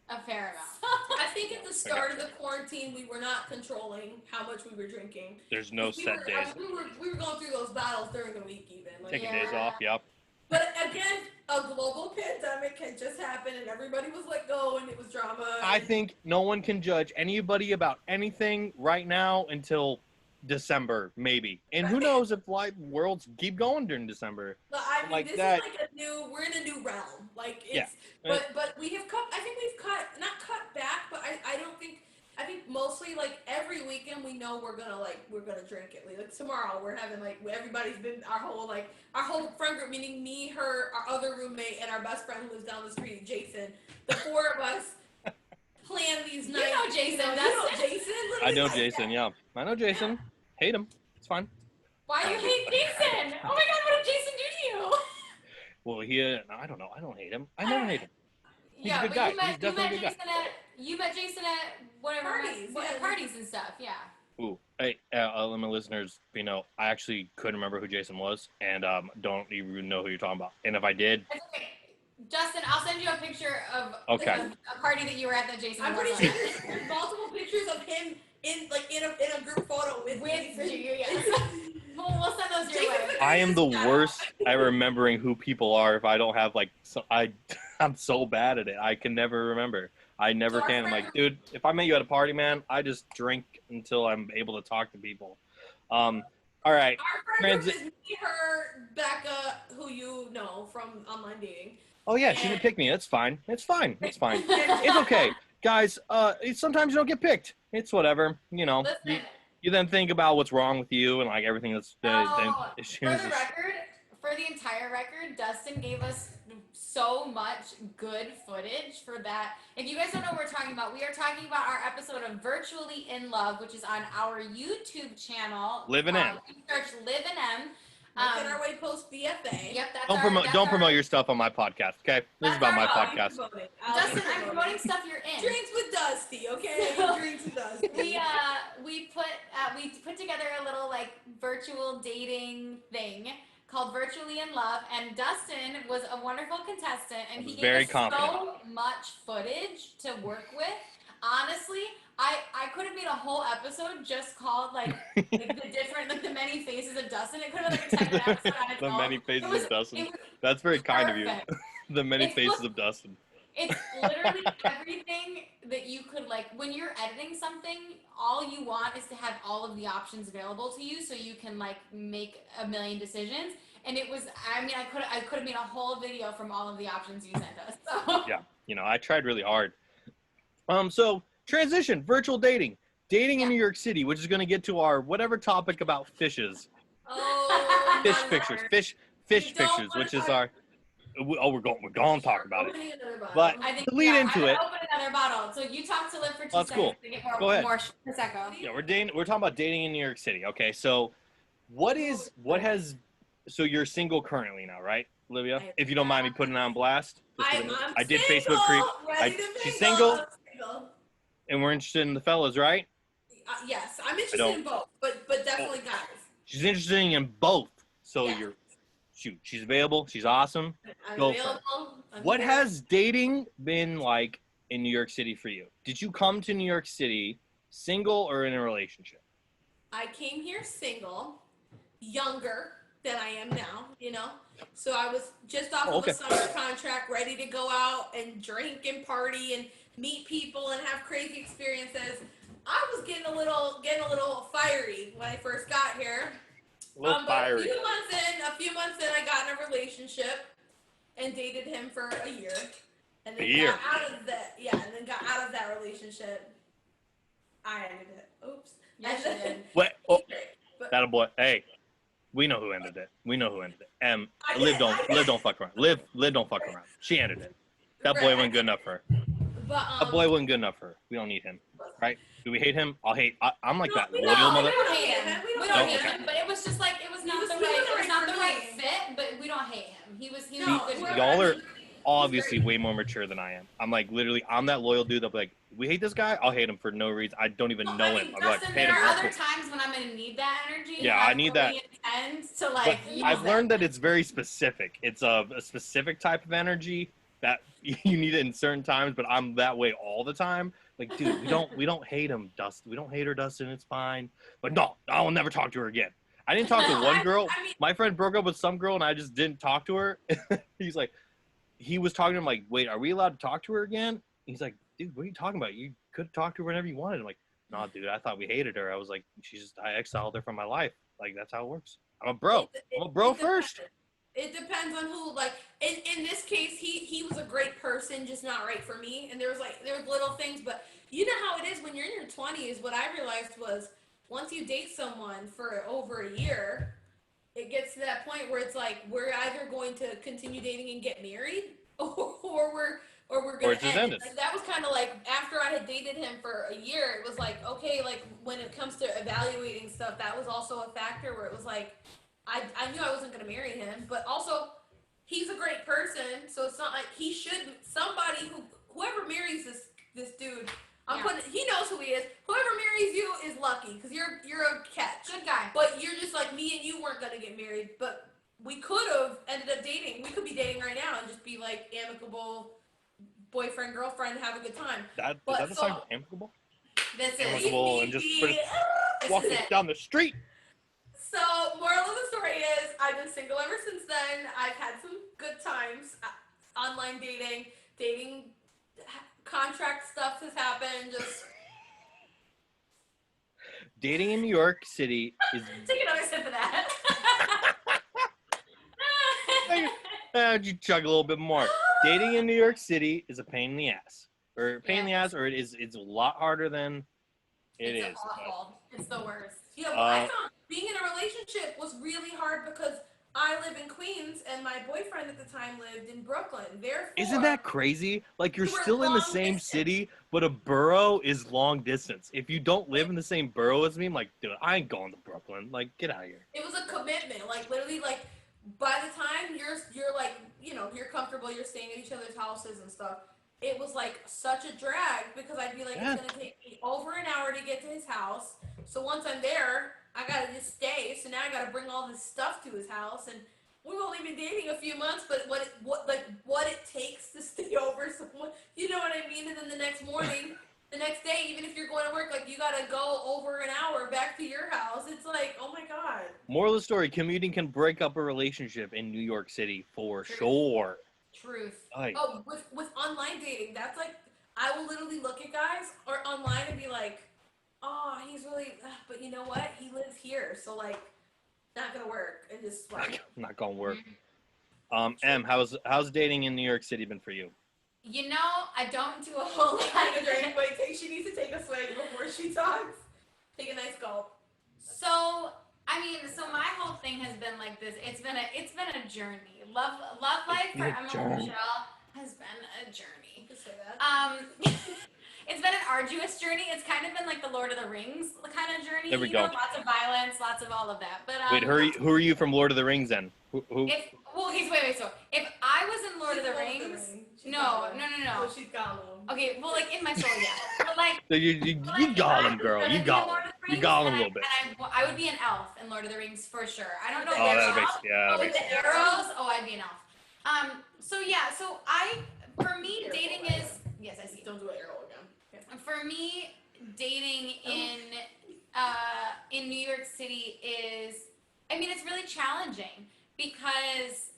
A fair amount. I think at the start of the quarantine, we were not controlling how much we were drinking. There's no set days. We were going through those battles during the week even. Like, Taking days off, yep. But again, a global pandemic had just happened and everybody was let go and it was drama. I think no one can judge anybody about anything right now until December, maybe. And who knows if worlds keep going during December. But I mean, like this that. is like we're in a new realm. Like, it's, Yeah. but we have I think we've not cut back, but I think mostly like every weekend we know we're gonna drink it. Like tomorrow we're having like everybody's been our whole friend group, meaning me, her, our other roommate, and our best friend who lives down the street, Jason. The four of us plan these nights. You know Jason. I know Jason, yeah. I know Jason. Hate him. It's fine. Why do you hate Jason? Oh my God, what did Jason do to you? Well, I don't know. I don't hate him. I never hate him. He's a good but guy. He's definitely a good guy. You met Jason at whatever parties and stuff, yeah. Ooh, hey, my listeners, I actually couldn't remember who Jason was, and don't even know who you're talking about. And if I did, okay. Justin, I'll send you a picture of a party that you were at that Jason. I'm pretty sure there's multiple pictures of him in a group photo with you. Yes. We'll send those your way. I am the worst at remembering who people are if I don't have I'm so bad at it. I can never remember. I never can. I'm like, dude, if I met you at a party, man, I just drink until I'm able to talk to people. All right. Our friend group is me, her, Becca, who you know from online dating. Oh yeah, she didn't pick me. That's fine. It's fine. It's fine. It's okay, guys. Sometimes you don't get picked. It's whatever. Listen. You then think about what's wrong with you and like everything that's for the entire record, Dustin gave us so much good footage for that. If you guys don't know what we're talking about, we are talking about our episode of Virtually in Love, which is on our YouTube channel. Live in M. You search Live in M. Making our way post BFA. Yep, that's don't promote your stuff on my podcast, okay? This is about my podcast. Dustin, I'm promoting stuff you're in. Drinks with Dusty, okay? Drinks with Dusty. We put together a little like virtual dating thing called Virtually in Love, and Dustin was a wonderful contestant, and he gave us so much footage to work with. Honestly, I could have made a whole episode just called the many faces of Dustin. It could have been like a 10-minute episode on its own. The many faces of Dustin. That's very kind of you. The many faces of Dustin. It's literally everything that you could when you're editing something, all you want is to have all of the options available to you so you can make a million decisions. And it was, I could have made a whole video from all of the options you sent us. So. Yeah, I tried really hard. So transition, virtual dating in New York City, which is going to get to our whatever topic about fishes. Oh, fish pictures, fish pictures, which is our. We're going to talk about it. But I think, to lead into it. Open another bottle. So you talk to Liv for 2 That's seconds cool. to get Go ahead. more Prosecco. Yeah, we're talking about dating in New York City. Okay, so so you're single currently now, right, Olivia? If you don't mind me putting it on blast. I did Facebook creep. She's single. And we're interested in the fellas, right? Yes, I'm interested in both, but definitely guys. She's interested in both. So Yeah. she's available. She's awesome. I'm Go for it. available. What has dating been like in New York City for you? Did you come to New York City single or in a relationship? I came here single, younger than I am now, So I was just off of a summer contract, ready to go out and drink and party and meet people and have crazy experiences. I was getting a little fiery when I first got here. A little fiery. A few months in, I got in a relationship and dated him for a year. And then got out of that relationship. I ended it. Oops. Yes, you did. What? Oh, that a boy. Hey, we know who ended it. Liv don't fuck around. Liv don't fuck around. She ended it. That boy wasn't good enough for her. But That boy wasn't good enough for her. We don't need him, right? Do we hate him? I'm like that we loyal don't. mother. We don't hate him. We don't hate okay. him. But it was just like it was not was- the he right. wasn't It was right not for the right me. fit. But we don't hate him. He was No, a good we're- dude. Y'all are He's obviously great. way more mature than I am. I'm like literally, I'm that loyal dude that like, we hate this guy. I'll hate him for no reason. I don't even know him. I'm like, Justin, hate there him. are real other quick. times when I'm gonna need that energy. Yeah, and I need that. Intend to But like. use I've that. learned that it's very specific. It's a specific type of energy that you need it in certain times. But I'm that way all the time. Like, dude, we don't hate him, Dustin. We don't hate her, Dustin. It's fine. But no, I will never talk to her again. I didn't talk to one girl. I mean, My friend broke up with some girl, and I just didn't talk to her. He's like, he was talking to him like, wait, are we allowed to talk to her again? He's like, dude, what are you talking about? You could talk to her whenever you wanted. I'm like, nah, dude, I thought we hated her. I was like, I exiled her from my life. Like, that's how it works. I'm a bro. I'm a bro first. It depends on who. Like in this case, he was a great person, just not right for me. And there was little things, but you know how it is when you're in your 20s. What I realized was once you date someone for over a year, it gets to that point where it's like we're either going to continue dating and get married, or we're gonna it's just end. ended. Like, that was kind of like after I had dated him for a year, it was like okay, like when it comes to evaluating stuff, that was also a factor where it was like I knew I wasn't gonna marry him, but also he's a great person, so it's not like he should. Somebody whoever marries this dude. He knows who he is. Whoever marries you is lucky because you're a catch. Good guy. But you're just like me and you weren't gonna get married, but we could have ended up dating. We could be dating right now and just be like amicable boyfriend girlfriend, have a good time. Is But that the song amicable? This is. Amicable and just walk is it it. down the street. So, moral of the story is, I've been single ever since then. I've had some good times. Online dating, contract stuff has happened. Just Dating in New York City is. Take another sip of that. You chug a little bit more. Dating in New York City is a pain in the ass, or it's a lot harder than it It's is. awful. It's the worst. yeah, well, I found being in a relationship was really hard because I live in Queens and my boyfriend at the time lived in Brooklyn. Therefore, Isn't that crazy? Like, you're We were still in the long same distance. city, but a borough is long distance. If you don't live in the same borough as me, I'm like, dude, I ain't going to Brooklyn. Like, get out of here. it was a commitment. Like literally, like by the time you're like you're comfortable, you're staying at each other's houses and stuff. It was like such a drag because I'd be like, Yeah. it's gonna take me over an hour to get to his house. So once I'm there, I gotta just stay. So now I gotta bring all this stuff to his house, and we've only been dating a few months. But what it takes to stay over someone, you know what I mean? And then the next morning. The next day, even if you're going to work, like you gotta go over an hour back to your house. It's like, oh my god. Moral of the story: commuting can break up a relationship in New York City for sure. Truth. Like, Oh, with online dating, that's like I will literally look at guys or online and be like, oh, he's really, but you know what? He lives here, so like, not gonna work. And just like, not gonna work. Em, how's dating in New York City been for you? You know, I don't do a whole lot of drink. Wait, she needs to take a swig before she talks. Take a nice gulp. So, I mean, my whole thing has been like this. It's been a journey. Love life for Emma Michelle has been a journey. You can say that. It's been an arduous journey. It's kind of been like the Lord of the Rings kind of journey. There we go. Lots of violence, lots of all of that. But Wait, who are you from Lord of the Rings then? Who? Wait. So if I was in Lord of the Rings, no. Oh, she's Gollum. Okay, well, like in my soul, yeah. But like, So you got him, girl. You got him. You got him a little bit. And I would be an elf in Lord of the Rings for sure. I don't know. Oh, which that makes- elf. yeah, that With makes the arrows. Oh, I'd be an elf. So yeah. So for me, dating is yes, I see. Don't do an arrow again. For me, dating in New York City is, I mean, it's really challenging because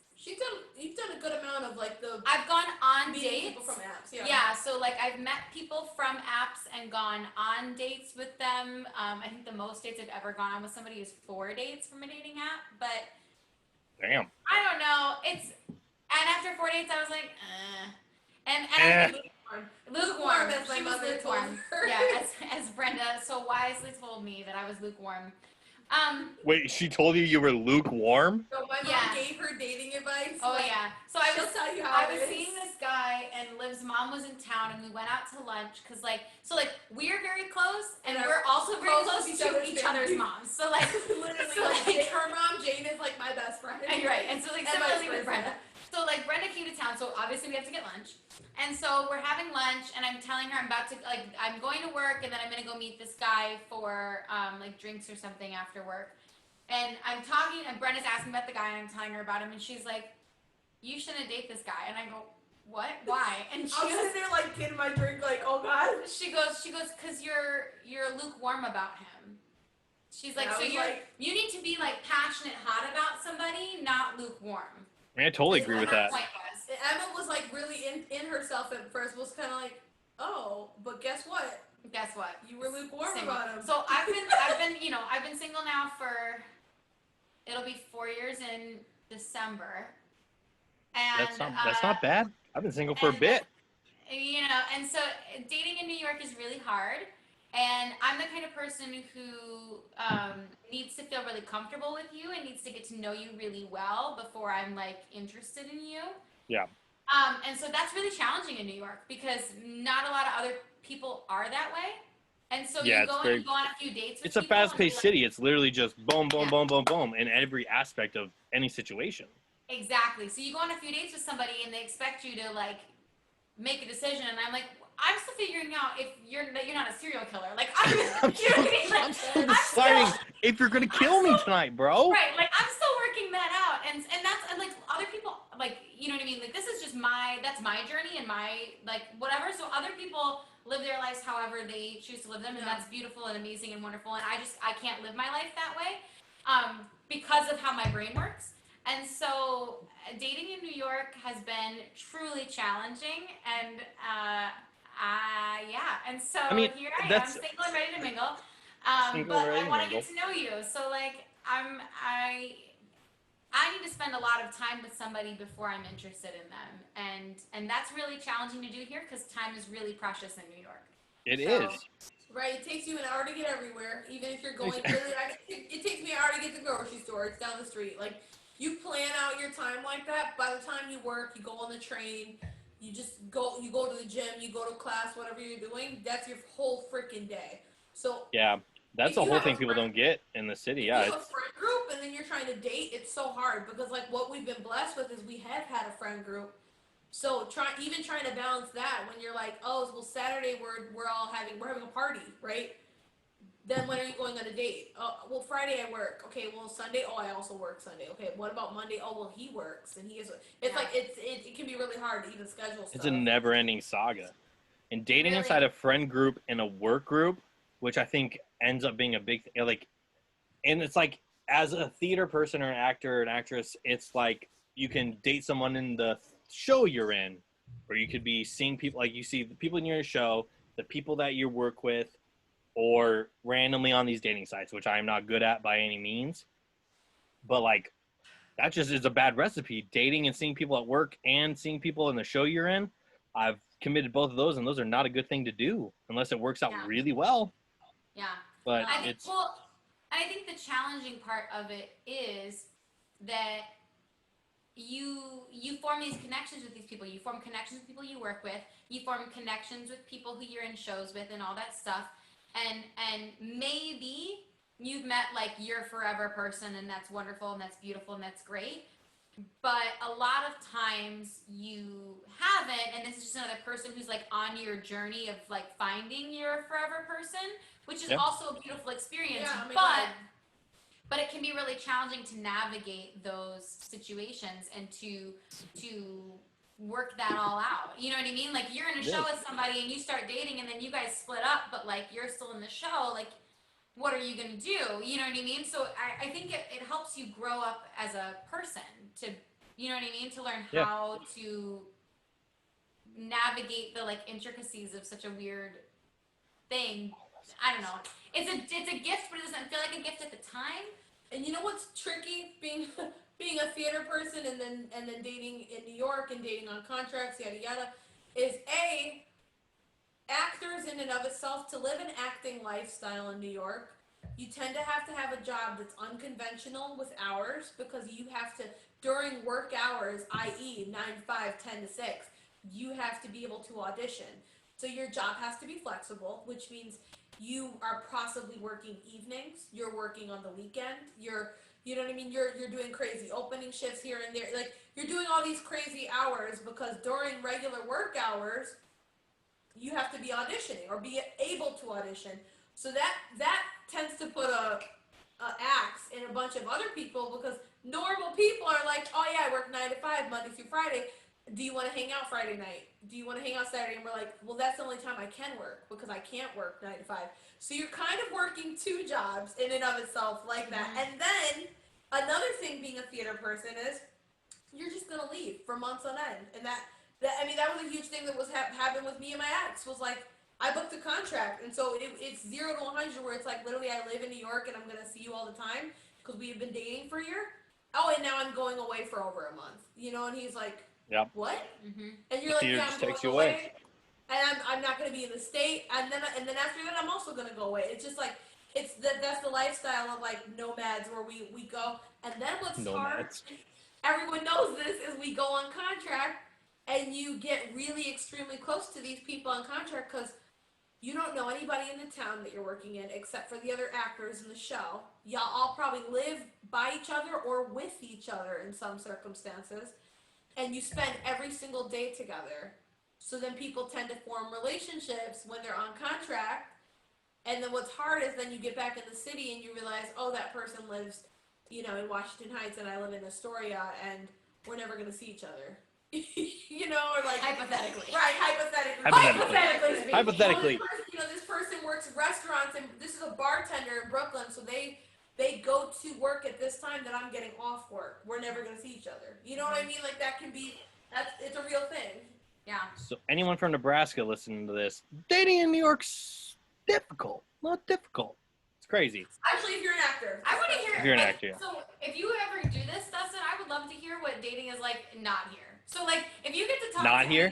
You've done a good amount of like the I've gone on meeting dates. people from apps. Yeah. Yeah, so like I've met people from apps and gone on dates with them. I think the most dates I've ever gone on with somebody is 4 dates from a dating app. But Damn. I don't know. And after 4 dates, I was like, And Eh. lukewarm. As my She was mother told lukewarm. her. Yeah, as Brenda so wisely told me that I was lukewarm. Wait, she told you were lukewarm? So my mom Yes. gave her dating advice. Oh like, yeah. So I she'll was tell you how I it was is. seeing this guy, and Liv's mom was in town, and we went out to lunch because we're very close, and And we're also very close with to each other's family. moms. So Literally, so her mom Jane is like my best friend. and right, and so And similarly vice with versa. Brenda. So Brenda came to town, so obviously we have to get lunch. And so we're having lunch, and I'm telling her I'm about to I'm going to work, and then I'm gonna go meet this guy for drinks or something after work. And I'm talking, and Brenda's asking about the guy, and I'm telling her about him, and she's like, "You shouldn't date this guy." And I go, "What? Why?" And I was sitting there like getting my drink, like, oh god. she goes, "Cause you're lukewarm about him." She's like, And I "So was you need to be passionate, hot about somebody, not lukewarm." I mean, I totally agree with that. Point was. Emma was like really in herself at first. Was kind of like, oh, but guess what? Guess what? You were lukewarm Single. about him. So I've been single now for, it'll be 4 years in December. And That's not bad. I've been single for a bit. And so dating in New York is really hard. And I'm the kind of person who needs to feel really comfortable with you and needs to get to know you really well before I'm interested in you. Yeah. And so that's really challenging in New York because not a lot of other people are that way. And so Yeah, you go on a few dates with It's a people and fast-paced city. It's literally just boom, boom, boom, boom, boom in every aspect of any situation. Exactly. So you go on a few dates with somebody and they expect you to make a decision, and I'm like, I'm still figuring out if you're not a serial killer. I'm still deciding if you're gonna kill me tonight, bro. Right. I'm still working that out, and that's other people you know what I mean. This is just that's my journey and my whatever. So other people live their lives however they choose to live them, and that's beautiful and amazing and wonderful. And I can't live my life that way because of how my brain works. And so dating in New York has been truly challenging, and and so here I am, single and ready to mingle. But I want to get to know you. So I need to spend a lot of time with somebody before I'm interested in them, and that's really challenging to do here because time is really precious in New York. It is. Right, it takes you an hour to get everywhere, even if you're going. It takes me an hour to get to the grocery store. It's down the street. You plan out your time like that. By the time you work, you go on the train. You just go. You go to the gym. You go to class. Whatever you're doing, that's your whole freaking day. So yeah, that's the whole thing people don't get in the city. Yeah, you have a friend group, and then you're trying to date. It's so hard because what we've been blessed with is we have had a friend group. So trying to balance that when you're oh well, Saturday we're having a party, right? Then when are you going on a date? Oh, well, Friday I work. Okay, well, Sunday, oh, I also work Sunday. Okay, what about Monday? Oh, well, he works, and he is. It's it can be really hard to even schedule stuff. It's a never-ending saga. And dating inside a friend group and a work group, which I think ends up being a big thing. And it's as a theater person or an actor or an actress, it's you can date someone in the show you're in, or you could be seeing people, you see the people in your show, the people that you work with, or randomly on these dating sites, which I am not good at by any means. But that just is a bad recipe. Dating and seeing people at work and seeing people in the show you're in, I've committed both of those, and those are not a good thing to do unless it works out really well. Yeah. But I think the challenging part of it is that you form these connections with these people. You form connections with people you work with. You form connections with people who you're in shows with and all that stuff. And maybe you've met your forever person, and that's wonderful and that's beautiful and that's great. But a lot of times you haven't, and this is just another person who's on your journey of finding your forever person, which is also a beautiful experience. Yeah, but it can be really challenging to navigate those situations and to work that all out. You know what I mean? You're in a show with somebody and you start dating and then you guys split up, but you're still in the show. What are you going to do? You know what I mean? So I think it helps you grow up as a person to, you know what I mean? To learn how to navigate the intricacies of such a weird thing. I don't know. It's a gift, but it doesn't feel like a gift at the time. And you know what's tricky being a theater person and then dating in New York and dating on contracts, yada yada, is actors in and of itself, to live an acting lifestyle in New York you tend to have a job that's unconventional with hours because you have to, during work hours, i.e. 9 to 5, 10 to 6, you have to be able to audition. So your job has to be flexible, which means you are possibly working evenings, you're working on the weekend, you know what I mean, you're doing crazy opening shifts here and there. Like, you're doing all these crazy hours because during regular work hours, you have to be auditioning or be able to audition. So that tends to put a axe in a bunch of other people because normal people are like, oh yeah, I work 9 to 5 Monday through Friday. Do you want to hang out Friday night? Do you want to hang out Saturday? And we're like, well, that's the only time I can work because I can't work 9 to 5. So you're kind of working two jobs in and of itself like that. Mhm. And then another thing being a theater person is you're just gonna leave for months on end. And that I mean, that was a huge thing that was happened with me and my ex. Was like, I booked a contract, and so it's 0 to 100, where it's like literally I live in New York and I'm gonna see you all the time because we have been dating for a year. Oh, and now I'm going away for over a month. You know, and he's like, Yep. what? Mm-hmm. And you're like, Theater yeah, just I'm going takes you away, and I'm not gonna be in the state, and then after that I'm also gonna go away. It's just like that's the lifestyle of like nomads where we go, and then what's hard? Nomads. Everyone knows this is we go on contract and you get really extremely close to these people on contract because you don't know anybody in the town that you're working in except for the other actors in the show. Y'all all probably live by each other or with each other in some circumstances, and you spend every single day together. So then people tend to form relationships when they're on contract, and then what's hard is then you get back in the city and you realize, oh, that person lives, you know, in Washington Heights and I live in Astoria, and we're never gonna see each other. You know, or like Hypothetically. right? Hypothetically. Hypothetically. Hypothetically. Well, this person works restaurants, and this is a bartender in Brooklyn, so they go to work at this time that I'm getting off work. We're never gonna see each other. You know what I mean? Like that can be it's a real thing. Yeah. So anyone from Nebraska listening to this, dating in New York's difficult. Not difficult. It's crazy. Actually, if you're an actor, I want to hear. If you're an actor, yeah. So if you ever do this, Dustin, I would love to hear what dating is like not here. So like, if you get to talk Not to here?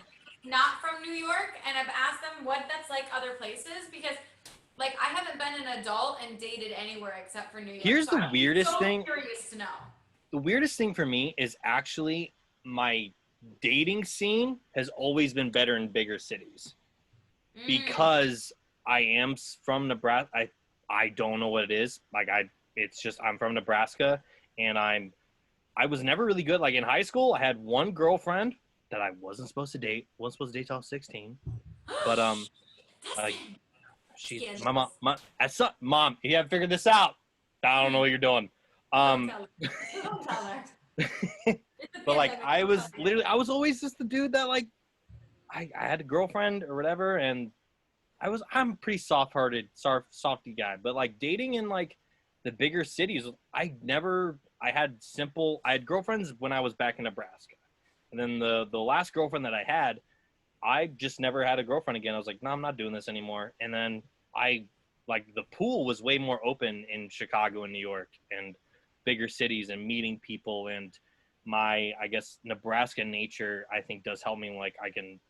me, not from New York, and I've asked them what that's like other places, because like I haven't been an adult and dated anywhere except for New York. Here's so the I'd be weirdest so thing. Curious to know. The weirdest thing for me is actually my dating scene has always been better in bigger cities because I am from Nebraska. I don't know what it is. Like it's just I'm from Nebraska, and I was never really good. Like in high school, I had one girlfriend that I wasn't supposed to date. Wasn't supposed to date till I was 16. But she's my mom. Mom, you haven't figured this out. I don't know what you're doing. Don't tell her. But like I was always just the dude that like I had a girlfriend or whatever, and I'm a pretty softy guy. But like dating in like the bigger cities, I had girlfriends when I was back in Nebraska, and then the last girlfriend that I had, I just never had a girlfriend again. I was like, no, I'm not doing this anymore. And then the pool was way more open in Chicago and New York and bigger cities and meeting people, and my, I guess, Nebraska nature, I think, does help me. Like I can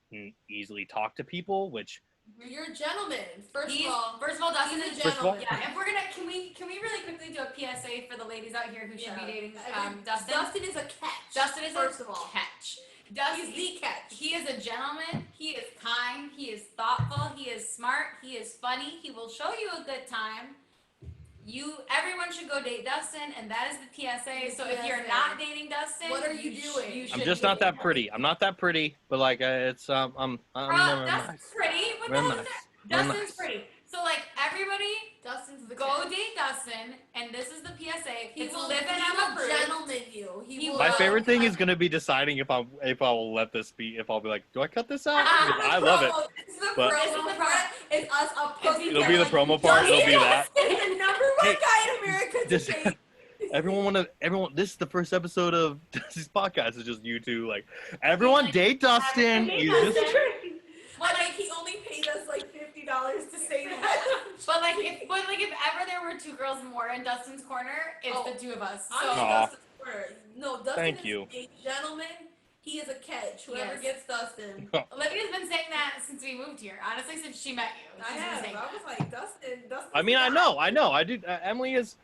easily talk to people, which you're a gentleman. First of all, Dustin is a First of all- gentleman. Yeah, if we're gonna, can we really quickly do a PSA for the ladies out here who should be dating Dustin? Dustin is a catch. Dustin is first a of all. catch. He's the catch. He is a gentleman. He is kind. He is thoughtful. He is smart. He is funny. He will show you a good time. Everyone should go date Dustin, and that is the PSA. So if you're not dating Dustin, what are you doing? You I'm should just date not that him. pretty. I'm not that pretty, but like it's I'm Dustin's nice. pretty, but Real Dustin's nice. pretty. So like everybody, Dustin's the go catch. date Dustin, and this is the PSA. He It's will live and he have will a gentleman you. He will. My will. favorite thing is gonna be deciding if I will let this be. If I'll be like, do I cut this out? I love it. This is the But- promo part. It's us up close. It'll be the promo part. It'll be that. It's the number one Hey, guy in America to just- date. Everyone. This is the first episode of this podcast. Is just you two. Like everyone date Dustin. He's just Well, like he only paid us like $50 to say that. But if ever there were two girls more in Dustin's corner, it's the two of us. So I'm in Dustin's corner. No, Dustin Thank is you. a gentleman. he is a catch. Whoever Yes. gets Dustin. Olivia's been saying that since we moved here. Honestly, since she met you. I She's been have. saying I that. was like, Dustin. I mean, I know. I do. Emily is,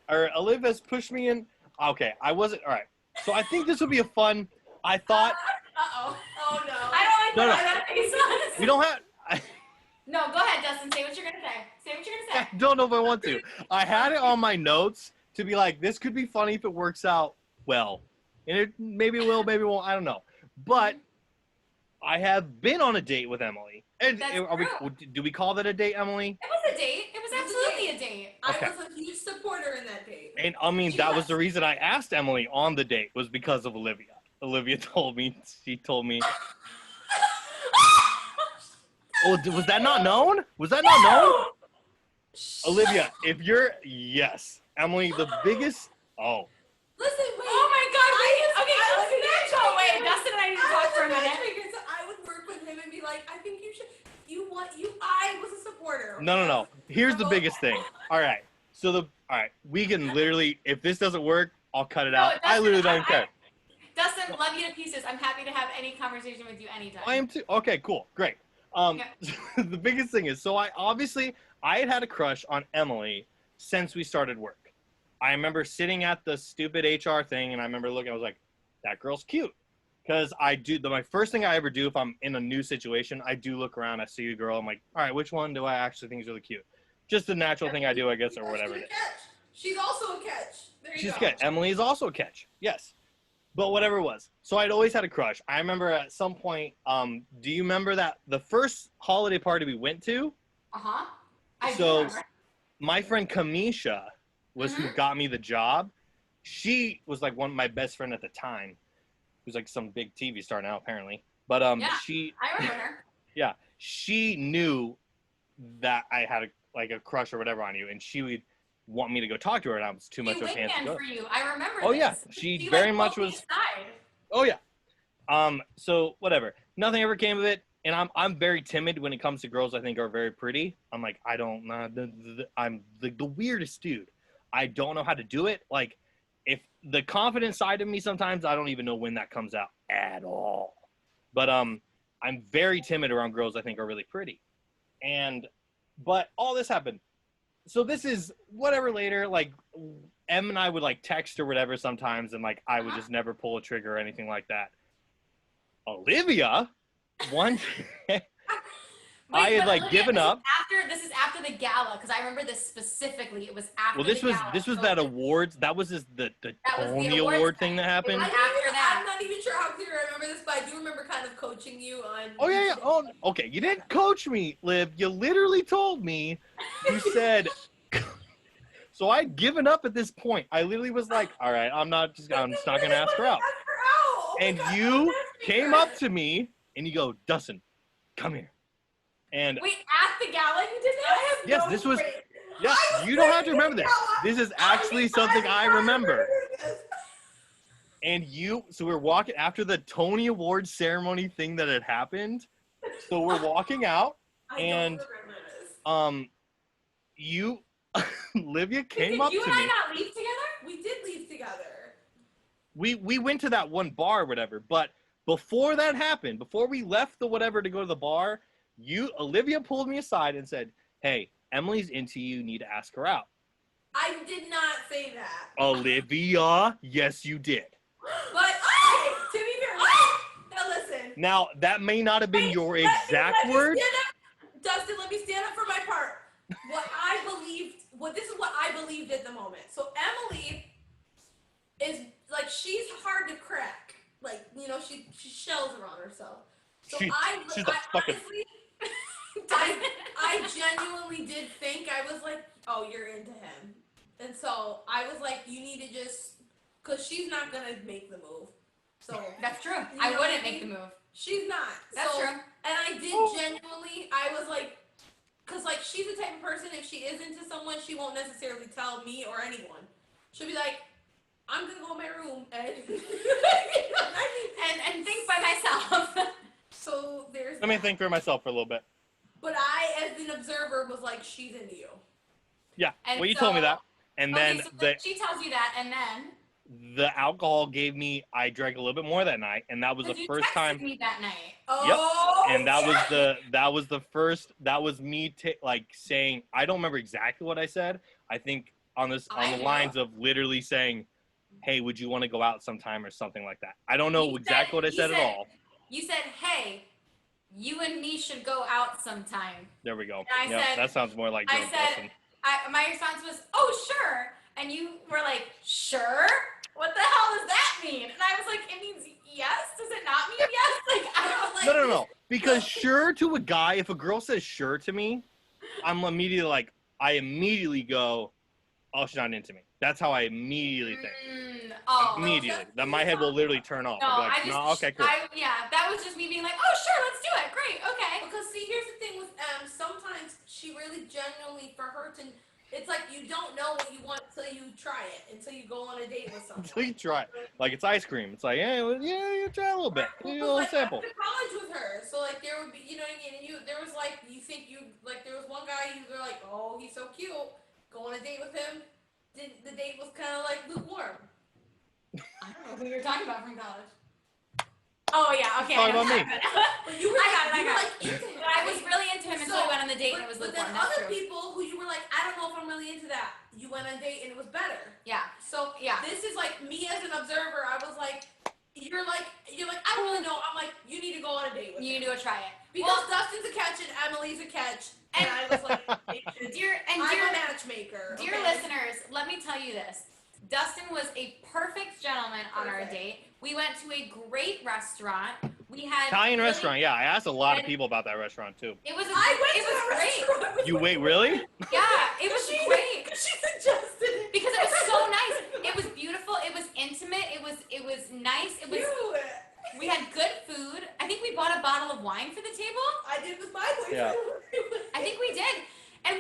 or Olivia has pushed me in. Okay, I wasn't. All right. So I think this would be a fun. I thought. Uh-oh. Oh no. I don't like No. that face on. We don't have. No, go ahead, Dustin. Say what you're gonna say. Say what you're gonna I say. don't know if I want to. I had it on my notes to be like, this could be funny if it works out well. And it maybe it will, maybe it won't. I don't know. But I have been on a date with Emily. And That's do we call that a date, Emily? It was a date. It was absolutely a date. Okay. I was a huge supporter in that date. And I mean, that was the reason I asked Emily on the date was because of Olivia. Olivia told me. She told me. Oh, was that not known? Was that not known? Olivia, if you're yes, Emily, the biggest. Oh. Listen, wait. Oh my God! Okay, go away. Dustin and I need to talk for a minute. So I would work with him and be like, I think you should. I was a supporter. No. Here's the biggest thing. All right. All right. We can literally, if this doesn't work, I'll cut it out. I literally don't care. Dustin, love you to pieces. I'm happy to have any conversation with you anytime. I am too. Okay, cool. Great. The biggest thing is, so I had a crush on Emily since we started work. I remember sitting at the stupid HR thing, and I remember looking, I was like, that girl's cute. Because my first thing I ever do if I'm in a new situation, I do look around, I see a girl, I'm like, all right, which one do I actually think is really cute? Just the natural thing I do, I guess, or whatever it is. She's also a catch. There you go. She's a catch. Emily is also a catch. Yes. But whatever it was. So I'd always had a crush. I remember at some point, do you remember that the first holiday party we went to? Uh-huh. So my friend Kamisha was who got me the job. She was like my best friend at the time. Who's like some big TV star now, apparently. But I remember her. Yeah. She knew that I had a crush or whatever on you, and she would want me to go talk to her, and I was too much of a chance to go. For you. I remember Oh, this. yeah. She very much was. Aside. Oh, yeah. So whatever. Nothing ever came of it, and I'm very timid when it comes to girls I think are very pretty. I'm like, I don't know. I'm the weirdest dude. I don't know how to do it. Like, if the confident side of me sometimes, I don't even know when that comes out at all. But I'm very timid around girls I think are really pretty. But all this happened. So this is whatever later, like Em and I would like text or whatever sometimes, and like I would just never pull a trigger or anything like that. Olivia, I had like given up. This is after the gala, because I remember this specifically. It was after. Well, this was that awards. That was just the Tony Award thing that happened. After that, I'm not even sure how clear I remember this, but I do remember kind of coaching you on. Oh yeah. Oh, okay. You didn't coach me, Liv. You literally told me. You said. So I'd given up at this point. I literally was like, all right, I'm just not gonna ask her out. And you came up to me and you go, Dustin, come here. And wait, at the gala you did that? Yes, this was. Yes, you don't have to remember this. This is actually something I remember. And so we're walking after the Tony Awards ceremony thing that had happened. So we're walking out, and Olivia came up to me. Did you and I not leave together? We did leave together. We went to that one bar or whatever, but before that happened, before we left the whatever to go to the bar, Olivia pulled me aside and said, hey, Emily's into you, need to ask her out. I did not say that. Olivia, yes you did. But, to be fair, now listen. Now, that may not have been your exact word. Dustin, let me stand up for my part. This is what I believed at the moment. So Emily is, like, she's hard to crack. Like, she shells around herself. So she's a fucking... Honestly, I genuinely did think, I was like, oh, you're into him. And so I was like, you need to just, because she's not going to make the move. So that's true. I wouldn't make the move. She's not. That's true. And I did genuinely, I was like, because like she's the type of person, if she is into someone, she won't necessarily tell me or anyone. She'll be like, I'm going to go in my room and, and think by myself. So there's Let me think for myself for a little bit. But I, as an observer, was like, she's into you. Yeah, And well, you told me that. And okay, then so she tells you that, and then the alcohol gave me. I drank a little bit more that night, and that was the first time. Me that night. Oh, Yep. And that was the first. That was me like saying. I don't remember exactly what I said. I think on the lines of literally saying, "Hey, would you want to go out sometime?" or something like that. I don't know exactly what I said at all. You said, "Hey, you and me should go out sometime." There we go. And I said, that sounds more like I said, my response was, "Oh, sure." And you were like, "Sure? What the hell does that mean?" And I was like, "It means yes. Does it not mean yes?" Like, I was like, No. Because sure to a guy, if a girl says sure to me, I'm immediately like, I immediately go, oh, she's not into me. That's how I immediately think. Immediately. That my head will literally turn off. No, I'll be like, no, okay, cool. That was just me being like, "Oh, sure, let's do it. Great, okay." Because see, here's the thing with sometimes she really genuinely for her to. It's like you don't know what you want until you try it, until you go on a date with someone. Until you try it. Like it's ice cream. It's like, you try a little bit. You do a little sample. I went to college with her, so like there would be, you know what I mean? And there was like, there was one guy you were like, oh, he's so cute. Go on a date with him. The date was kind of like lukewarm. I don't know who you're talking about from college. Oh yeah, okay. Talking about me. But you were I got like into him. But I was really into him until we went on the date and it was But lukewarm. then That's other true. people who you were like, I don't know if I'm really into that. You went on a date and it was better. Yeah. So Yeah. this is like me as an observer. I was like, you're like, I don't really know. I'm like, you need to go on a date with You him. need to go try it. Because Dustin's a catch and Emily's a catch. And I was like, I'm a matchmaker. Dear listeners, let me tell you this. Dustin was a perfect gentleman on our date. We went to a great restaurant. We had Italian restaurant, yeah. I asked a lot of people about that restaurant too. It was great. You wait, really? Yeah, it was great. She suggested it. Because it was so nice. It was beautiful. It was intimate. It was nice. It was. We had good food. I think we bought a bottle of wine for the table. I did with my boyfriend. Yeah. I think we did. And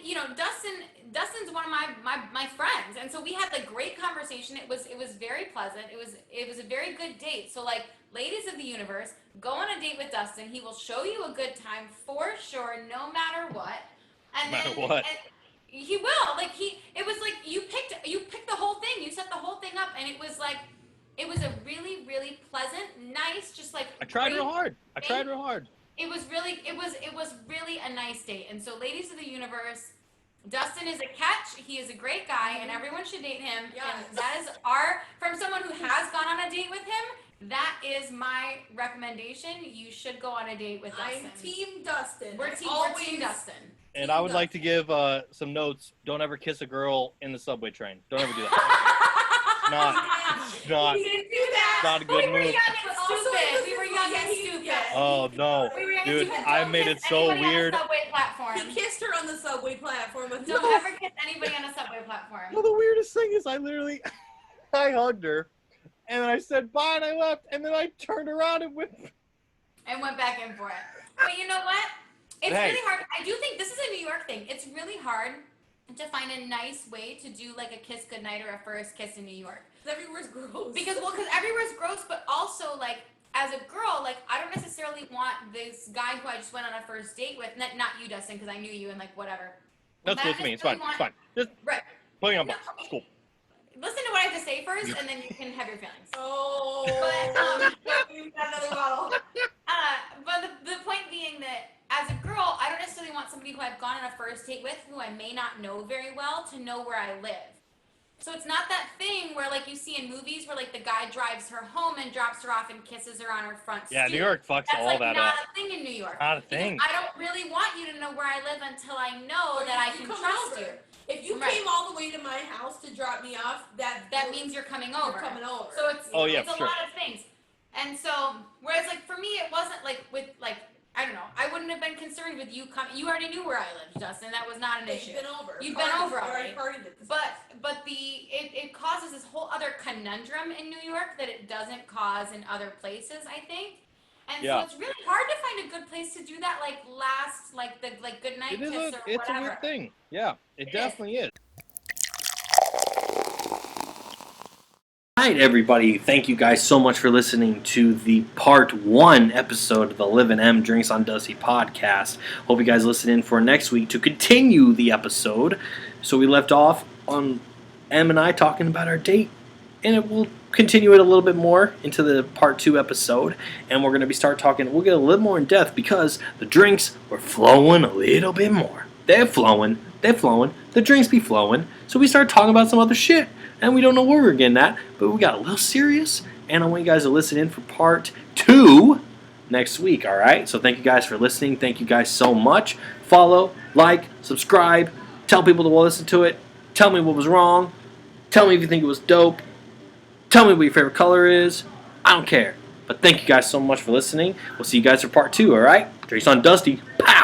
you know, Dustin's one of my friends, and so we had like great conversation. It was very pleasant. It was a very good date. So like, ladies of the universe, go on a date with Dustin. He will show you a good time for sure, no matter what. And No matter what. And he will. Like it was like you picked the whole thing. You set the whole thing up, and it was like. It was a really, really pleasant, nice, just like. I tried real hard. It was really a nice date. And so, ladies of the universe, Dustin is a catch. He is a great guy, and everyone should date him. Yes. And that is from someone who has gone on a date with him. That is my recommendation. You should go on a date with Dustin. I'm Team Dustin. We're team Dustin. And I would like to give some notes. Don't ever kiss a girl in the subway train. Don't ever do that. We didn't do that. Not a good move. We were young and stupid. Oh no, dude! I made it so weird. He kissed her on the subway platform. Don't ever kiss anybody on a subway platform. Well, the weirdest thing is, I hugged her, and then I said bye, and I left, and then I turned around and went back in for it. But you know what? It's really hard. I do think this is a New York thing. It's really hard to find a nice way to do like a kiss goodnight or a first kiss in New York. Everywhere's gross. Because everywhere's gross, but also like as a girl, like I don't necessarily want this guy who I just went on a first date with, not you, Dustin, because I knew you and like whatever. That's cool to me. It's fine. It's fine. Just put it on box. It's cool. Listen to what I have to say first, and then you can have your feelings. Oh. But we've got another bottle. But the point being that as a girl, I don't necessarily want somebody who I've gone on a first date with, who I may not know very well, to know where I live. So it's not that thing where like you see in movies where like the guy drives her home and drops her off and kisses her on her front stoop. Yeah, New York fucks That's all like that not up. a thing in New York. Not a thing. I don't really want you to know where I live until I know that I can trust you. If you came all the way to my house to drop me off, that means you're coming over. You're coming over. So it's it's a sure. lot of things. And so whereas like for me it wasn't like with like I don't know. I wouldn't have been concerned with you coming. You already knew where I lived, Dustin. That was not an issue. You've been over. You've been over already. But it causes this whole other conundrum in New York that it doesn't cause in other places, I think. And so it's really hard to find a good place to do that, like good night kiss or whatever. It's a weird thing. Yeah, it definitely is. All right, everybody. Thank you guys so much for listening to the part 1 episode of the Liv and M Drinks on Dusty podcast. Hope you guys listen in for next week to continue the episode. So we left off on Em and I talking about our date, and it will continue it a little bit more into the part 2 episode, and we're going to start talking. We'll get a little more in depth because the drinks were flowing a little bit more. They're flowing. The drinks be flowing. So we start talking about some other shit, and we don't know where we're getting at, but we got a little serious, and I want you guys to listen in for part 2 next week, all right? So thank you guys for listening. Thank you guys so much. Follow, like, subscribe, tell people to listen to it. Tell me what was wrong. Tell me if you think it was dope. Tell me what your favorite color is. I don't care. But thank you guys so much for listening. We'll see you guys for part 2, all right? Drinks on Dusty. Pow!